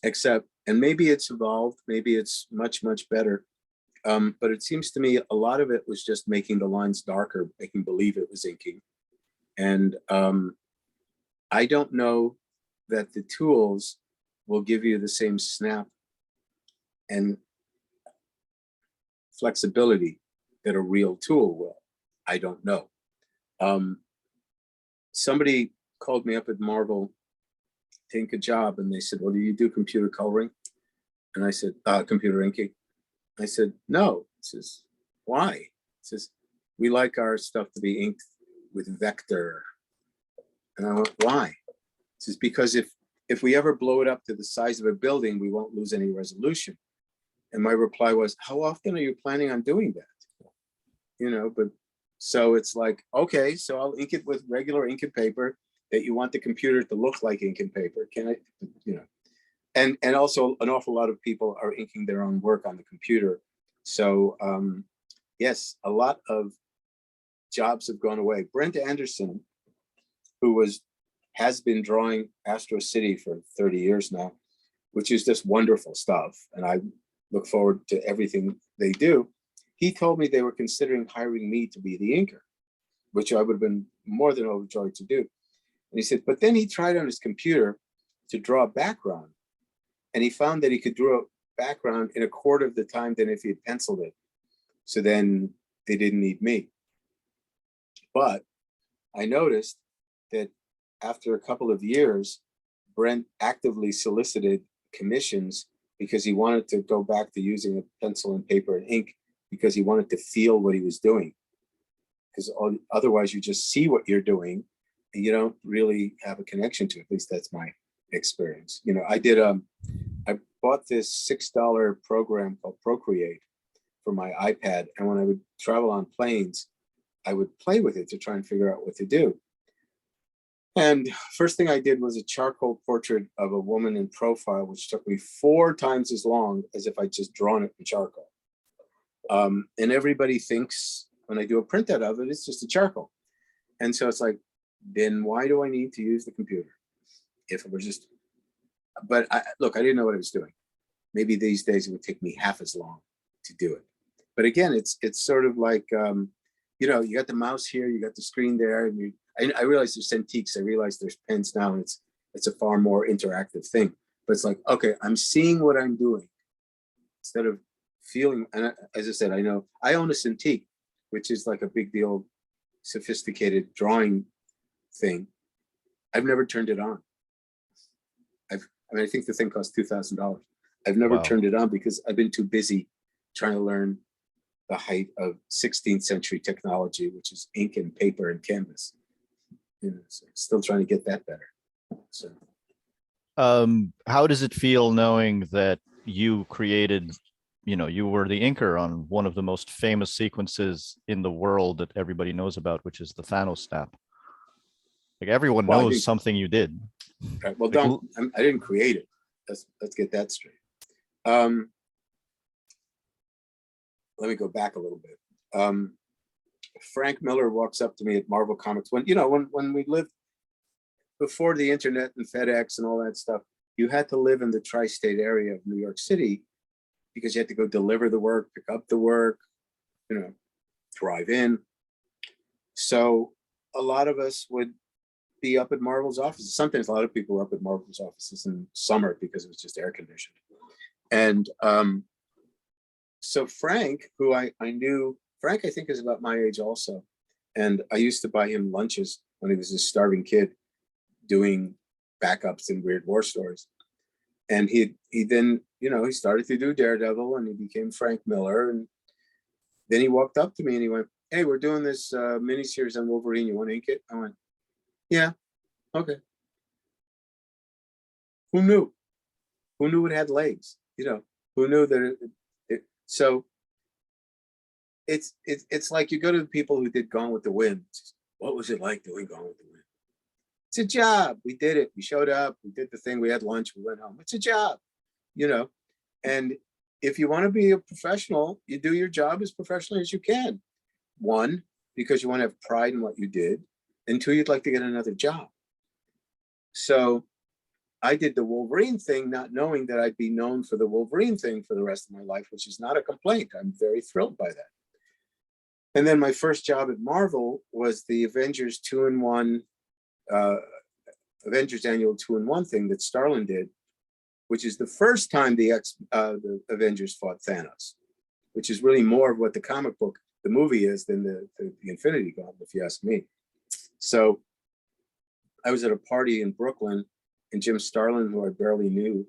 [SPEAKER 1] except, and maybe it's evolved, maybe it's much, much better. But it seems to me a lot of it was just making the lines darker, making believe it was inking. And I don't know that the tools will give you the same snap and flexibility that a real tool will. I don't know. Somebody called me up at Marvel to ink a job, and they said, "Well, do you do computer coloring?" And I said, "Computer inking." I said, "No." He says, "Why?" He says, "We like our stuff to be inked with vector." And I went, "Why?" He says, "Because if we ever blow it up to the size of a building, we won't lose any resolution." And my reply was, "How often are you planning on doing that?" But so it's like, okay, so I'll ink it with regular ink and paper, that you want the computer to look like ink and paper. Can I, you know, and also an awful lot of people are inking their own work on the computer. So yes, a lot of jobs have gone away. Brent Anderson, who has been drawing Astro City for 30 years now, which is just wonderful stuff. And I look forward to everything they do. He told me they were considering hiring me to be the inker, which I would have been more than overjoyed to do. And he said, but then he tried on his computer to draw a background. And he found that he could draw a background in a quarter of the time than if he had penciled it. So then they didn't need me. But I noticed that after a couple of years, Brent actively solicited commissions because he wanted to go back to using a pencil and paper and ink, because he wanted to feel what he was doing. Because otherwise you just see what you're doing and you don't really have a connection to it. At least that's my experience. You know, I bought this $6 program called Procreate for my iPad. And when I would travel on planes, I would play with it to try and figure out what to do. And first thing I did was a charcoal portrait of a woman in profile, which took me 4 times as long as if I'd just drawn it in charcoal. And everybody thinks when I do a printout of it, it's just a charcoal. And so it's like, then why do I need to use the computer? If it were just, but look, I didn't know what I was doing. Maybe these days it would take me half as long to do it. But again, it's sort of like, you know, you got the mouse here, you got the screen there, and I realize there's Cintiqs, I realize there's pens now, and it's a far more interactive thing. But it's like, okay, I'm seeing what I'm doing instead of feeling. And as I said, I know I own a Cintiq, which is like a big deal, sophisticated drawing thing. I've never turned it on. I think the thing costs $2,000. I've never turned it on because I've been too busy trying to learn the height of 16th century technology, which is ink and paper and canvas. You know, so still trying to get that better. So,
[SPEAKER 2] how does it feel knowing that you created, you know, you were the inker on one of the most famous sequences in the world that everybody knows about, which is the Thanos snap? Like everyone knows something you did.
[SPEAKER 1] Right. Well, like, I didn't create it. Let's get that straight. Let me go back a little bit. Frank Miller walks up to me at Marvel Comics when we lived before the internet and FedEx and all that stuff. You had to live in the tri-state area of New York City because you had to go deliver the work, pick up the work, you know, drive in. So a lot of us would be up at Marvel's offices. Sometimes a lot of people were up at Marvel's offices in summer because it was just air conditioned. And so Frank, who I knew, Frank I think is about my age also. And I used to buy him lunches when he was a starving kid doing backups in weird war stories. And he then, you know, he started to do Daredevil and he became Frank Miller. And then he walked up to me and he went, "Hey, we're doing this miniseries on Wolverine. You want to ink it?" I went, "Yeah, okay." Who knew? Who knew it had legs? You know, who knew that so it's like you go to the people who did Gone with the Wind. What was it like doing Gone with the Wind? It's a job. We did it. We showed up. We did the thing. We had lunch. We went home. It's a job, you know. And if you want to be a professional, you do your job as professionally as you can. 1, because you want to have pride in what you did. And 2, you'd like to get another job. So I did the Wolverine thing, not knowing that I'd be known for the Wolverine thing for the rest of my life, which is not a complaint. I'm very thrilled by that. And then my first job at Marvel was the Avengers 2-in-1, Avengers Annual 2-in-1 thing that Starlin did, which is the first time the Avengers fought Thanos, which is really more of what the comic book, the movie is than the Infinity Gauntlet, if you ask me. So I was at a party in Brooklyn and Jim Starlin, who I barely knew,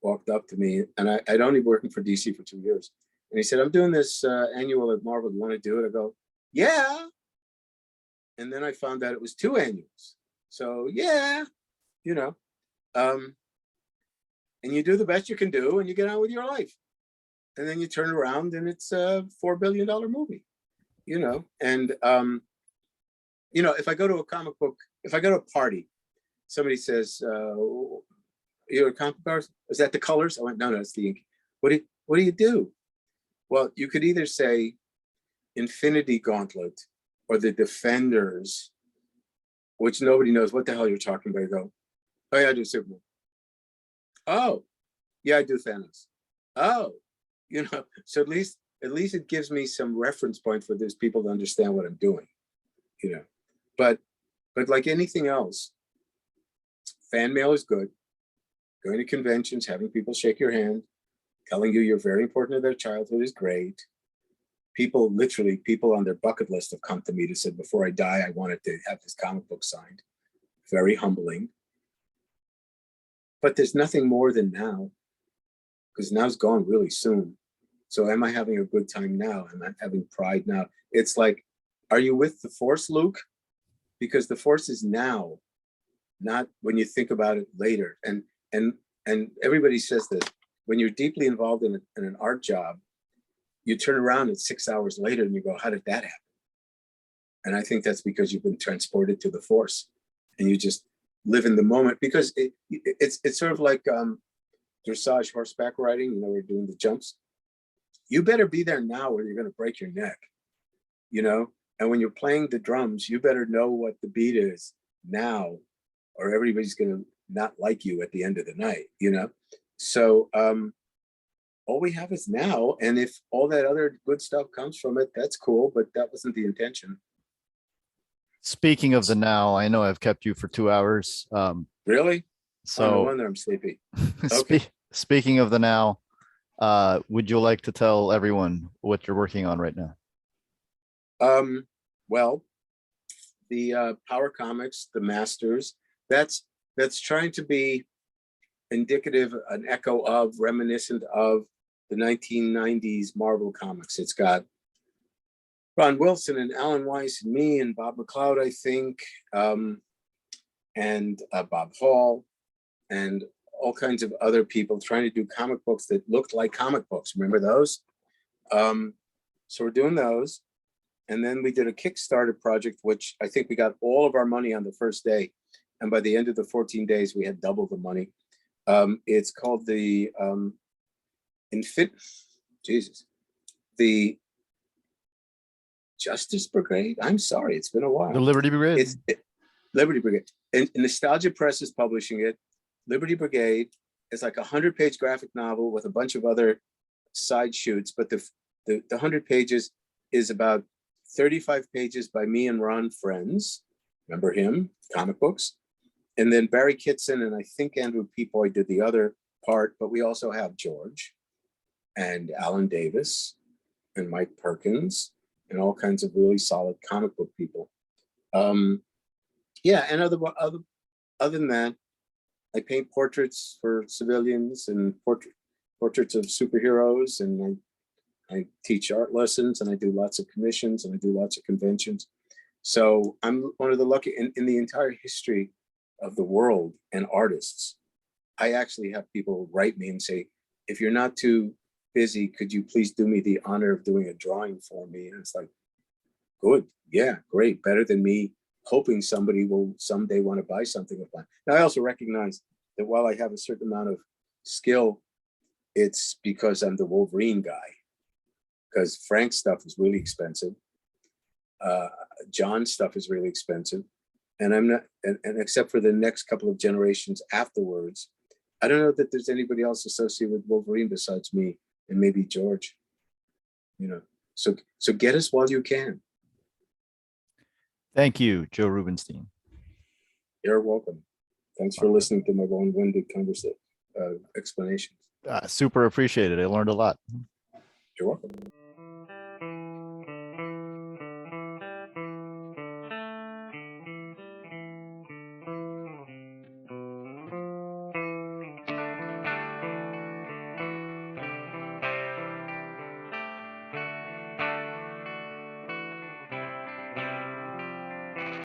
[SPEAKER 1] walked up to me, and I'd only been working for DC for 2 years. And he said, "I'm doing this annual at Marvel. Do you want to do it?" I go, "Yeah." And then I found out it was 2 annuals. So yeah, you know, and you do the best you can do and you get on with your life. And then you turn around and it's a $4 billion movie, you know. And, you know, if I go to a comic book if I go to a party, somebody says, you're a comic book artist? Is that the colors? I went, no, it's the ink. What do you do? Well, you could either say Infinity Gauntlet or the Defenders, which nobody knows what the hell you're talking about. You go, oh yeah, I do Superman. Oh, yeah, I do Thanos. Oh, so at least it gives me some reference point for those people to understand what I'm doing, But like anything else, fan mail is good. Going to conventions, having people shake your hand, telling you you're very important to their childhood is great. People on their bucket list have come to me to say, before I die, I wanted to have this comic book signed. Very humbling. But there's nothing more than now, because now's gone really soon. So am I having a good time now? Am I having pride now? It's like, are you with the Force, Luke? Because the Force is now, not when you think about it later. And everybody says that when you're deeply involved in an art job, you turn around and 6 hours later and you go, how did that happen? And I think that's because you've been transported to the Force and you just live in the moment, because it's sort of like dressage horseback riding, we're doing the jumps. You better be there now or you're going to break your neck, and when you're playing the drums, you better know what the beat is now, or everybody's going to not like you at the end of the night, So all we have is now. And if all that other good stuff comes from it, that's cool, but that wasn't the intention.
[SPEAKER 2] Speaking of the now, I know I've kept you for 2 hours.
[SPEAKER 1] Really?
[SPEAKER 2] So
[SPEAKER 1] no wonder I'm sleepy. Okay.
[SPEAKER 2] Speaking of the now, would you like to tell everyone what you're working on right now?
[SPEAKER 1] Well, the Power Comics, the Masters, that's trying to be indicative, an echo of, reminiscent of the 1990s Marvel comics. It's got Ron Wilson and Alan Weiss and me and Bob McLeod, I think, and Bob Hall, and all kinds of other people trying to do comic books that looked like comic books. Remember those? So we're doing those. And then we did a Kickstarter project, which I think we got all of our money on the first day. And by the end of the 14 days, we had double the money. It's called the the Justice Brigade. I'm sorry, it's been a while.
[SPEAKER 2] The Liberty Brigade.
[SPEAKER 1] Liberty Brigade. And Nostalgia Press is publishing it. Liberty Brigade is like a 100-page graphic novel with a bunch of other side shoots, but the 100 pages is about 35 pages by me and Ron Friends. Remember him? Comic books. And then Barry Kitson and I think Andrew Peapoy did the other part, but we also have George and Alan Davis and Mike Perkins and all kinds of really solid comic book people. Yeah, and other than that, I paint portraits for civilians and portraits of superheroes, and I teach art lessons, and I do lots of commissions, and I do lots of conventions. So I'm one of the lucky in the entire history of the world and artists. I actually have people write me and say, if you're not too busy, could you please do me the honor of doing a drawing for me? And it's like, good, yeah, great, better than me hoping somebody will someday want to buy something of mine. Now, I also recognize that while I have a certain amount of skill, it's because I'm the Wolverine guy, because Frank's stuff is really expensive. John's stuff is really expensive. And I'm not, and except for the next couple of generations afterwards, I don't know that there's anybody else associated with Wolverine besides me and maybe George. So get us while you can.
[SPEAKER 2] Thank you, Joe Rubinstein.
[SPEAKER 1] You're welcome. Thanks for listening to my long-winded explanations.
[SPEAKER 2] Super appreciated. I learned a lot.